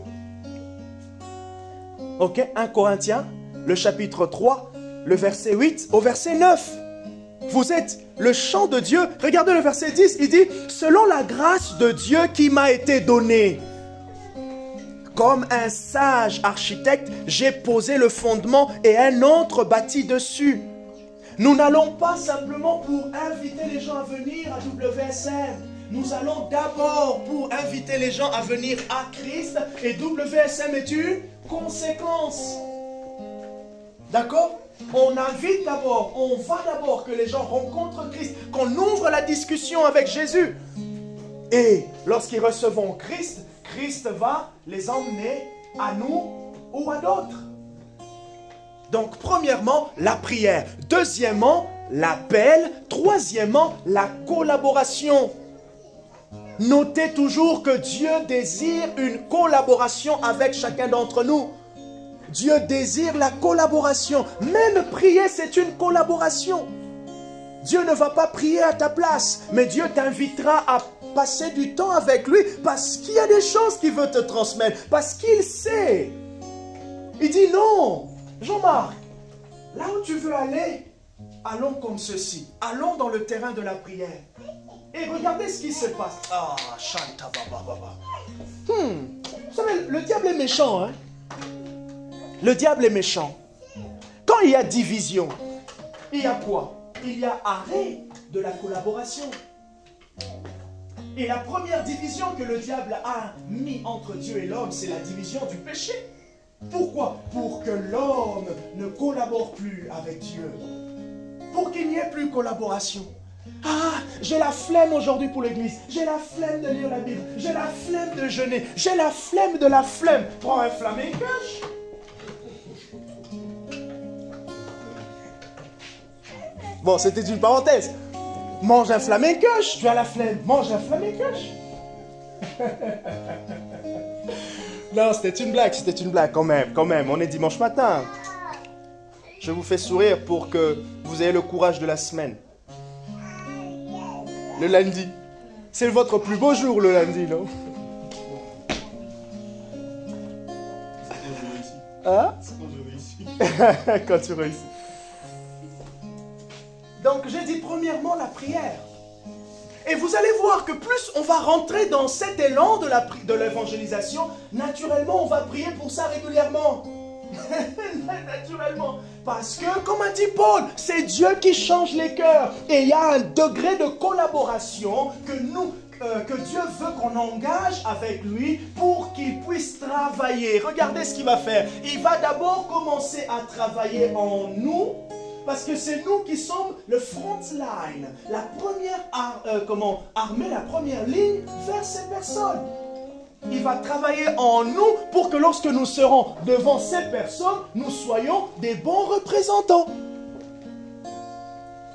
Ok, 1 Corinthiens, le chapitre 3, le verset 8 au verset 9. Vous êtes le champ de Dieu. Regardez le verset 10, il dit « Selon la grâce de Dieu qui m'a été donnée. » Comme un sage architecte, j'ai posé le fondement et un autre bâti dessus. Nous n'allons pas simplement pour inviter les gens à venir à WSM. Nous allons d'abord pour inviter les gens à venir à Christ et WSM est une conséquence. D'accord? On invite d'abord, on va d'abord que les gens rencontrent Christ, qu'on ouvre la discussion avec Jésus. Et lorsqu'ils recevront Christ, Christ va les emmener à nous ou à d'autres. Donc, premièrement, la prière. Deuxièmement, l'appel. Troisièmement, la collaboration. Notez toujours que Dieu désire une collaboration avec chacun d'entre nous. Dieu désire la collaboration. Même prier, c'est une collaboration. Dieu ne va pas prier à ta place, mais Dieu t'invitera à passer du temps avec lui parce qu'il y a des choses qu'il veut te transmettre, parce qu'il sait. Il dit non, Jean-Marc, là où tu veux aller, allons comme ceci. Allons dans le terrain de la prière. Et regardez ce qui se passe. Ah, chanta baba baba. Vous savez, le diable est méchant, hein? Le diable est méchant. Quand il y a division, il y a quoi? Il y a arrêt de la collaboration. Et la première division que le diable a mis entre Dieu et l'homme, c'est la division du péché. Pourquoi? Pour que l'homme ne collabore plus avec Dieu. Pour qu'il n'y ait plus collaboration. Ah, j'ai la flemme aujourd'hui pour l'église. J'ai la flemme de lire la Bible. J'ai la flemme de jeûner. J'ai la flemme de la flemme. Prends un flamencoche. Bon, c'était une parenthèse. Mange un flamencoche, tu as la flemme. Mange un flamencoche. Non, c'était une blague quand même. On est dimanche matin. Je vous fais sourire pour que vous ayez le courage de la semaine. Le lundi. C'est votre plus beau jour, le lundi, non? Hein? Quand tu réussis. Donc, j'ai dit premièrement la prière. Et vous allez voir que plus on va rentrer dans cet élan de l'évangélisation, naturellement, on va prier pour ça régulièrement. Naturellement. Parce que, comme a dit Paul, c'est Dieu qui change les cœurs. Et il y a un degré de collaboration que Dieu veut qu'on engage avec lui pour qu'il puisse travailler. Regardez ce qu'il va faire. Il va d'abord commencer à travailler en nous. Parce que c'est nous qui sommes le front line, la première armée, la première ligne vers ces personnes. Il va travailler en nous pour que lorsque nous serons devant ces personnes, nous soyons des bons représentants.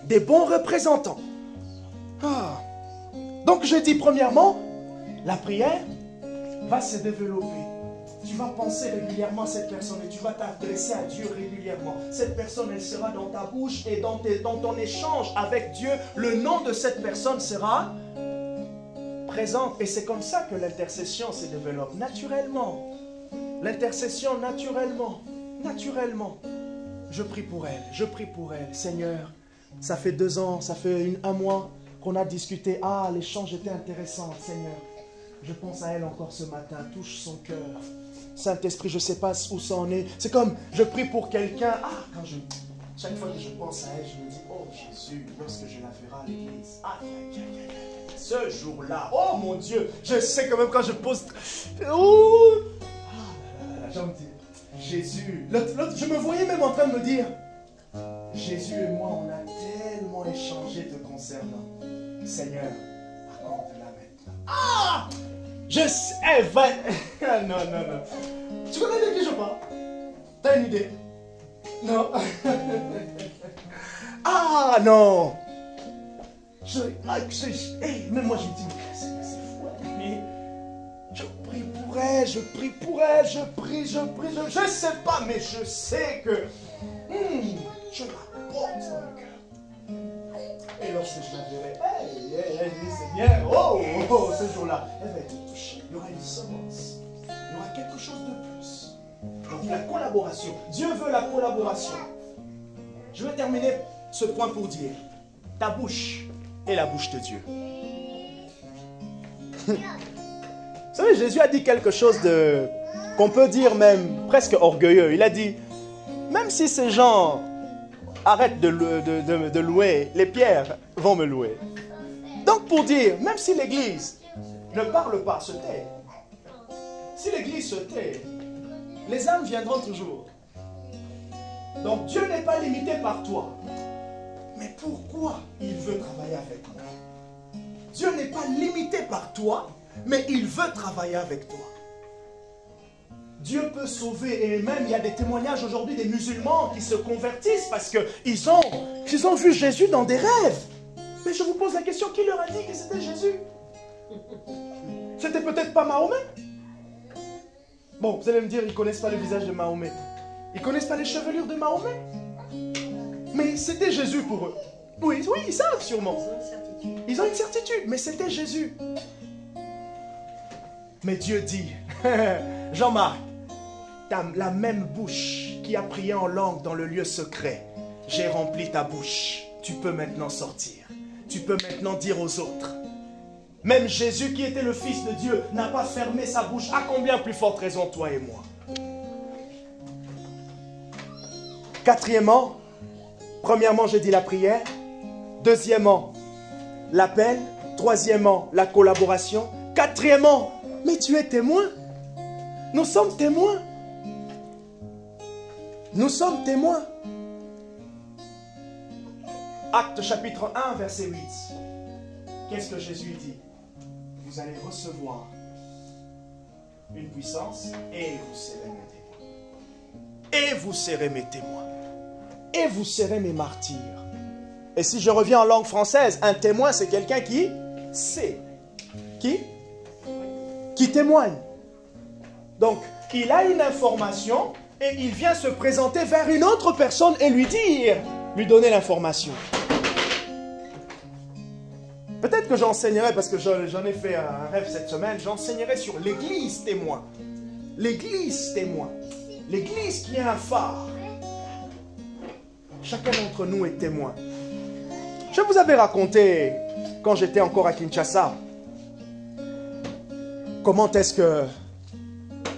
Des bons représentants. Ah. Donc je dis premièrement, la prière va se développer. Tu vas penser régulièrement à cette personne et tu vas t'adresser à Dieu régulièrement. Cette personne, elle sera dans ta bouche et dans ton échange avec Dieu, le nom de cette personne sera présent. Et c'est comme ça que l'intercession se développe naturellement. L'intercession naturellement. Je prie pour elle. Seigneur, ça fait 2 ans, ça fait un mois qu'on a discuté. Ah, l'échange était intéressant, Seigneur. Je pense à elle encore ce matin. Touche son cœur. Saint-Esprit, je ne sais pas où ça en est. C'est comme, je prie pour quelqu'un. Ah, chaque fois que je pense à elle, je me dis, oh Jésus, lorsque je la verrai à l'église. Ce jour-là, oh mon Dieu, je sais quand même quand je pose... Oh, j'ai envie de dire, Jésus. Je me voyais même en train de me dire, Jésus et moi, on a tellement échangé te concernant. Seigneur, accorde-la maintenant. Ah! Je sais, non. Tu connais de qui je parle? T'as une idée? Non. Ah non. Même moi je me dis, mais c'est fou. Mais je prie pour elle, je sais pas, mais je sais que je la porte dans le cœur. Et lorsque je la verrai, elle dit Seigneur, oh, ce jour-là, elle va être touchée. Il y aura une semence. Il y aura quelque chose de plus. Donc la collaboration. Dieu veut la collaboration. Je vais terminer ce point pour dire, ta bouche est la bouche de Dieu. Vous savez, Jésus a dit quelque chose de qu'on peut dire même presque orgueilleux. Il a dit, même si ces gens arrêtent de louer, les pierres vont me louer. Donc pour dire, même si l'Église ne parle pas, se tait, si l'Église se tait, les âmes viendront toujours. Donc Dieu n'est pas limité par toi. Mais pourquoi il veut travailler avec moi? Dieu n'est pas limité par toi, mais il veut travailler avec toi. Dieu peut sauver, et même il y a des témoignages aujourd'hui des musulmans qui se convertissent parce qu'ils ont vu Jésus dans des rêves. Mais je vous pose la question, qui leur a dit que c'était Jésus? C'était peut-être pas Mahomet? Bon, vous allez me dire, ils ne connaissent pas le visage de Mahomet. Ils ne connaissent pas les chevelures de Mahomet. Mais c'était Jésus pour eux. Oui, ils savent sûrement. Ils ont une certitude, mais c'était Jésus. Mais Dieu dit, Jean-Marc, la même bouche qui a prié en langue dans le lieu secret, j'ai rempli ta bouche. Tu peux maintenant sortir. Tu peux maintenant dire aux autres. Même Jésus qui était le Fils de Dieu n'a pas fermé sa bouche. À combien plus forte raison toi et moi? Quatrièmement, premièrement, j'ai dit la prière. Deuxièmement, l'appel. Troisièmement, la collaboration. Quatrièmement, mais tu es témoin. Nous sommes témoins. Nous sommes témoins. Acte chapitre 1, verset 8. Qu'est-ce que Jésus dit? Vous allez recevoir une puissance et vous serez mes témoins. Et vous serez mes témoins. Et vous serez mes martyrs. Et si je reviens en langue française, un témoin, c'est quelqu'un qui sait. Qui témoigne. Donc, il a une information et il vient se présenter vers une autre personne et lui donner l'information. Peut-être que j'enseignerai, parce que j'en ai fait un rêve cette semaine, j'enseignerai sur l'église témoin. L'église témoin. L'église qui est un phare. Chacun d'entre nous est témoin. Je vous avais raconté, quand j'étais encore à Kinshasa, comment est-ce que,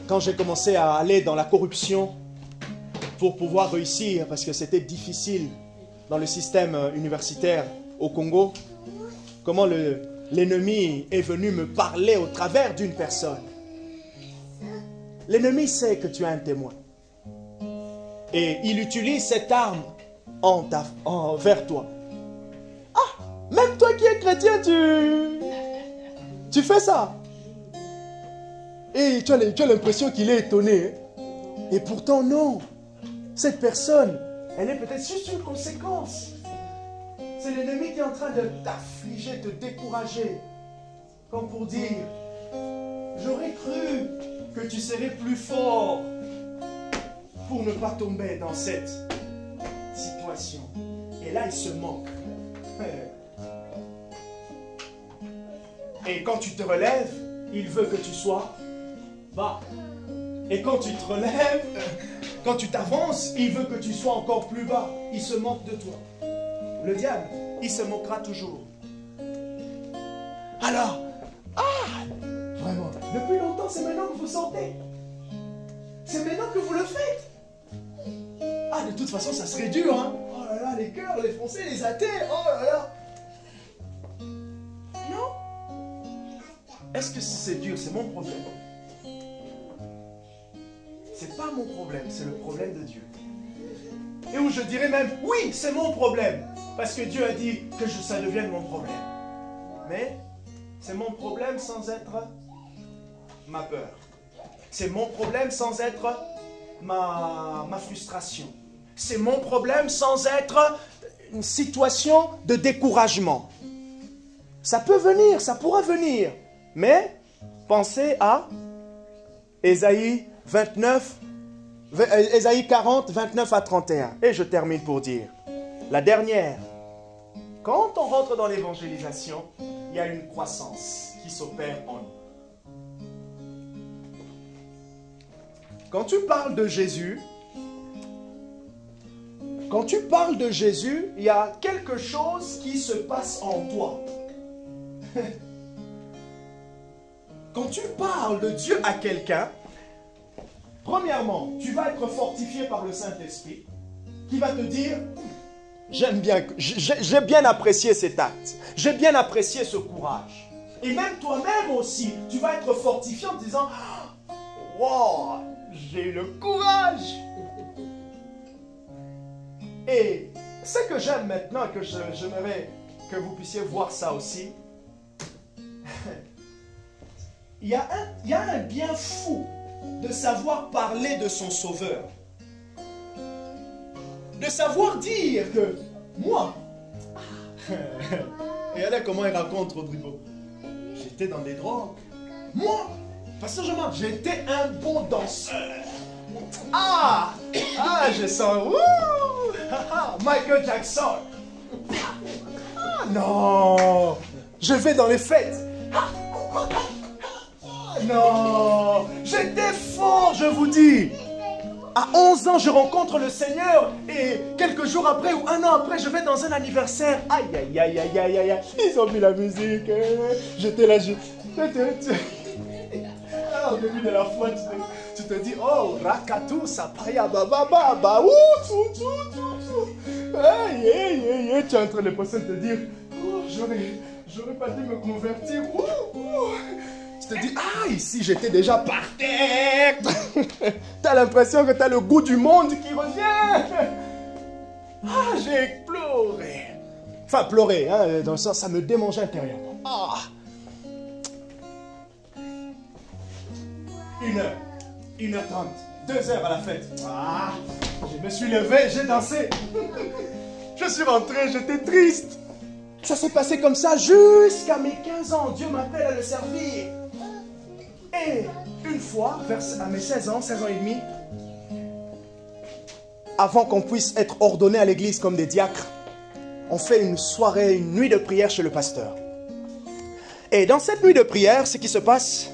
quand j'ai commencé à aller dans la corruption pour pouvoir réussir, parce que c'était difficile dans le système universitaire au Congo, comment l'ennemi est venu me parler au travers d'une personne. L'ennemi sait que tu as un témoin. Et il utilise cette arme envers toi. Ah, même toi qui es chrétien, tu fais ça. Et tu as l'impression qu'il est étonné. Et pourtant, non. Cette personne, elle est peut-être juste une conséquence. C'est l'ennemi qui est en train de t'affliger, de te décourager. Comme pour dire, j'aurais cru que tu serais plus fort pour ne pas tomber dans cette situation. Et là, il se moque. Et quand tu te relèves, il veut que tu sois bas. Et quand tu te relèves, quand tu t'avances, il veut que tu sois encore plus bas. Il se moque de toi. Le diable, il se moquera toujours. Alors, vraiment, depuis longtemps, c'est maintenant que vous sentez. C'est maintenant que vous le faites. De toute façon, ça serait dur, hein. Oh là là, les cœurs, les Français, les athées, oh là là. Non. Est-ce que si c'est dur, c'est mon problème? C'est pas mon problème, c'est le problème de Dieu. Et où je dirais même, oui, c'est mon problème. Parce que Dieu a dit que ça devienne mon problème. Mais c'est mon problème sans être ma peur. C'est mon problème sans être ma frustration. C'est mon problème sans être une situation de découragement. Ça peut venir, ça pourra venir. Mais pensez à Ésaïe 40, 29 à 31. Et je termine pour dire, la dernière, quand on rentre dans l'évangélisation, il y a une croissance qui s'opère en nous. Quand tu parles de Jésus, il y a quelque chose qui se passe en toi. Quand tu parles de Dieu à quelqu'un, Premièrement, tu vas être fortifié par le Saint-Esprit qui va te dire, j'ai bien apprécié cet acte, j'ai bien apprécié ce courage. Et même toi-même aussi, tu vas être fortifié en te disant, wow, j'ai eu le courage. Et ce que j'aime maintenant, que j'aimerais que vous puissiez voir ça aussi, il y a un bien fou de savoir parler de son Sauveur. De savoir dire que moi, et regardez comment il raconte Rodrigo, j'étais dans des drogues. Moi, Pasteur Jean-Marc, j'étais un bon danseur. Je sens, Michael Jackson. Non, je vais dans les fêtes. Non, j'étais fort, je vous dis. À 11 ans, je rencontre le Seigneur et quelques jours après ou un an après, je vais dans un anniversaire. Aïe, aïe, aïe, aïe, aïe, aïe, aïe. Ils ont mis la musique. J'étais là, au début de la foi, tu te dis, oh, rakatou, sapaya, baba, baba, aïe, aïe, aïe, tu es en train de penser te dire, oh, j'aurais pas dû me convertir. Tu te dis, ici j'étais déjà par terre. Tu as l'impression que tu as le goût du monde qui revient. J'ai pleuré. Enfin, pleuré, hein, dans le sens, ça me démangeait intérieurement. 1h30, 2h à la fête. Je me suis levé, j'ai dansé. Je suis rentré, j'étais triste. Ça s'est passé comme ça jusqu'à mes 15 ans. Dieu m'appelle à le servir. Et une fois, à mes 16 ans et demi, avant qu'on puisse être ordonné à l'église comme des diacres, on fait une soirée, une nuit de prière chez le pasteur. Et dans cette nuit de prière, ce qui se passe,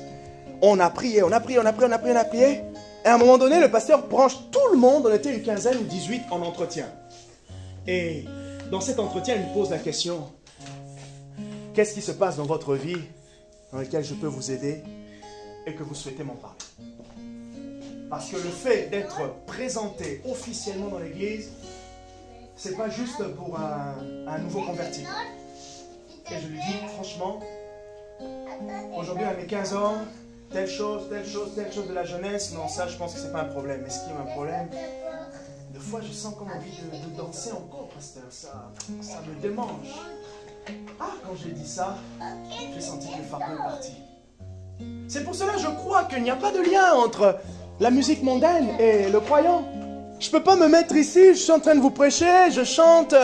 on a prié. Et à un moment donné, le pasteur branche tout le monde, on était une quinzaine ou 18 en entretien. Et dans cet entretien, il me pose la question, qu'est-ce qui se passe dans votre vie dans laquelle je peux vous aider et que vous souhaitez m'en parler? Parce que le fait d'être présenté officiellement dans l'église, c'est pas juste pour un nouveau converti. Et je lui dis, franchement, aujourd'hui à mes 15 ans, telle chose de la jeunesse, non, ça je pense que c'est pas un problème. Mais ce qui est un problème, des fois je sens comme envie de danser encore, pasteur, ça me démange. Quand j'ai dit ça, j'ai senti que le fardeau est parti. C'est pour cela que je crois qu'il n'y a pas de lien entre la musique mondaine et le croyant. Je ne peux pas me mettre ici, je suis en train de vous prêcher, je chante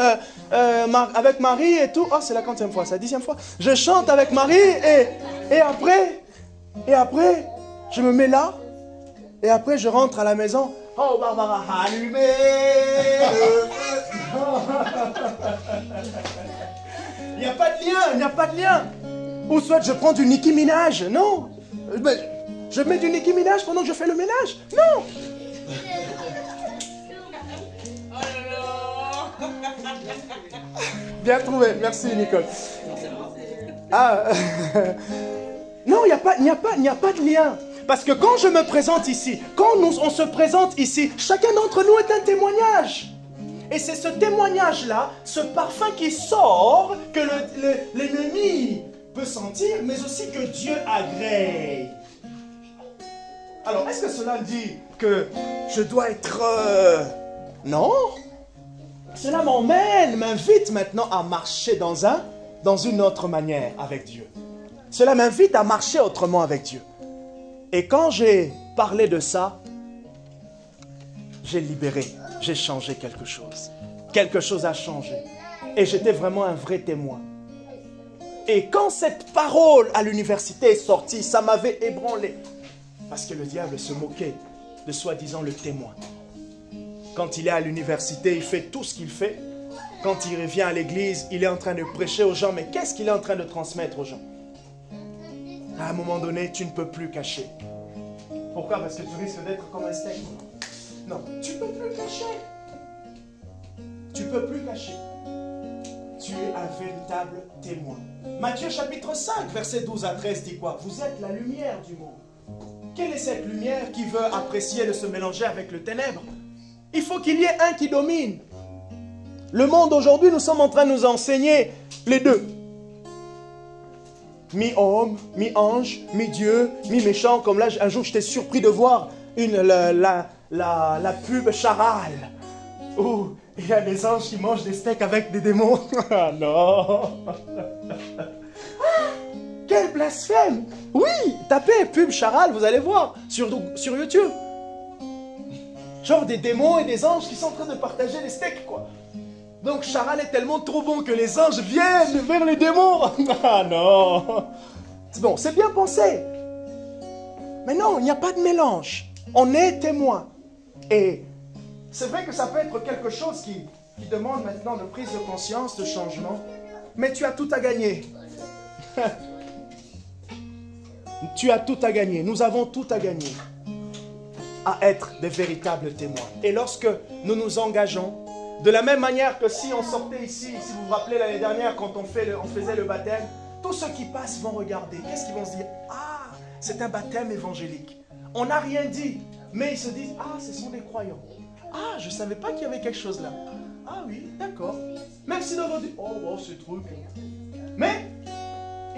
avec Marie et tout. C'est la 40e fois, c'est la 10e fois. Je chante avec Marie et après, je me mets là et après je rentre à la maison. Oh Barbara, allumez le feu. Il n'y a pas de lien, il n'y a pas de lien. Ou soit je prends du Nicki Minaj, non. Je mets du Nicki Minaj pendant que je fais le ménage, non. Bien trouvé, merci Nicole. Non, il n'y a pas de lien. Parce que quand je me présente ici, quand on se présente ici, chacun d'entre nous est un témoignage. Et c'est ce témoignage-là, ce parfum qui sort, que l'ennemi peut sentir, mais aussi que Dieu agrée. Alors, est-ce que cela dit que je dois être... Non. Cela m'invite maintenant à marcher dans une autre manière avec Dieu. Cela m'invite à marcher autrement avec Dieu. Et quand j'ai parlé de ça, j'ai libéré, j'ai changé quelque chose. Quelque chose a changé. Et j'étais vraiment un vrai témoin. Et quand cette parole à l'université est sortie, ça m'avait ébranlé. Parce que le diable se moquait de soi-disant le témoin. Quand il est à l'université, il fait tout ce qu'il fait. Quand il revient à l'église, il est en train de prêcher aux gens. Mais qu'est-ce qu'il est en train de transmettre aux gens? À un moment donné, tu ne peux plus cacher. Pourquoi? Parce que tu risques d'être comme un steak. Non, tu ne peux plus cacher. Tu ne peux plus cacher. Tu es un véritable témoin. Matthieu chapitre 5, verset 12 à 13 dit quoi? Vous êtes la lumière du monde. quelle est cette lumière qui veut apprécier de se mélanger avec le ténèbre? Il faut qu'il y ait un qui domine. Le monde aujourd'hui, nous sommes en train de nous enseigner les deux. Mi-homme, mi-ange, mi-dieu, mi-méchant. Comme là, un jour, j'étais surpris de voir la pub Charal. Où il y a des anges qui mangent des steaks avec des démons. Ah non! Quel blasphème! Oui, tapez pub Charal, vous allez voir sur YouTube. Genre des démons et des anges qui sont en train de partager les steaks, quoi. Donc Charal est tellement trop bon que les anges viennent vers les démons. Ah non! Bon, c'est bien pensé. Mais non, il n'y a pas de mélange. On est témoin. Et c'est vrai que ça peut être quelque chose qui demande maintenant de prise de conscience, de changement. Mais tu as tout à gagner. Tu as tout à gagner. Nous avons tout à gagner à être des véritables témoins. Et lorsque nous nous engageons, de la même manière que si on sortait ici, si vous vous rappelez l'année dernière quand on faisait le baptême, tous ceux qui passent vont regarder. Qu'est-ce qu'ils vont se dire? Ah, c'est un baptême évangélique. On n'a rien dit, mais ils se disent, ah, ce sont des croyants. Ah, je ne savais pas qu'il y avait quelque chose là. Ah oui, d'accord. Même si d'autres disent, oh, ce truc. Mais,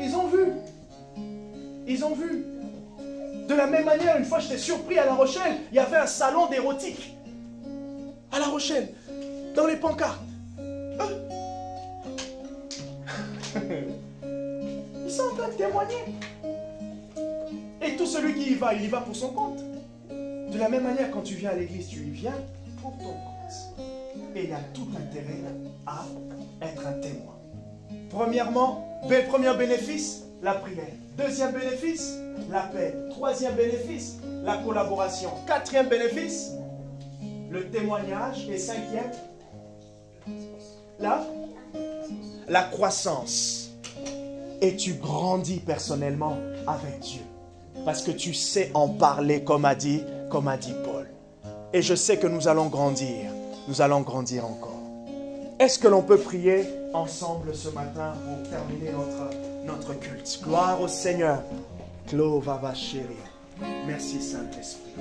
ils ont vu. Ils ont vu. De la même manière, une fois, j'étais surpris à La Rochelle, il y avait un salon d'érotique. À La Rochelle, dans les pancartes. Ils sont en train de témoigner. Et tout celui qui y va, il y va pour son compte. De la même manière, quand tu viens à l'église, tu y viens pour ton compte. Et il y a tout intérêt à être un témoin. Premièrement, premier bénéfice, la prière. Deuxième bénéfice, la paix. Troisième bénéfice, la collaboration. Quatrième bénéfice, le témoignage. Et cinquième, la croissance. Et tu grandis personnellement avec Dieu. Parce que tu sais en parler comme a dit Paul. Et je sais que nous allons grandir. Nous allons grandir encore. Est-ce que l'on peut prier ensemble ce matin pour terminer notre culte? Gloire au Seigneur. Merci Saint-Esprit.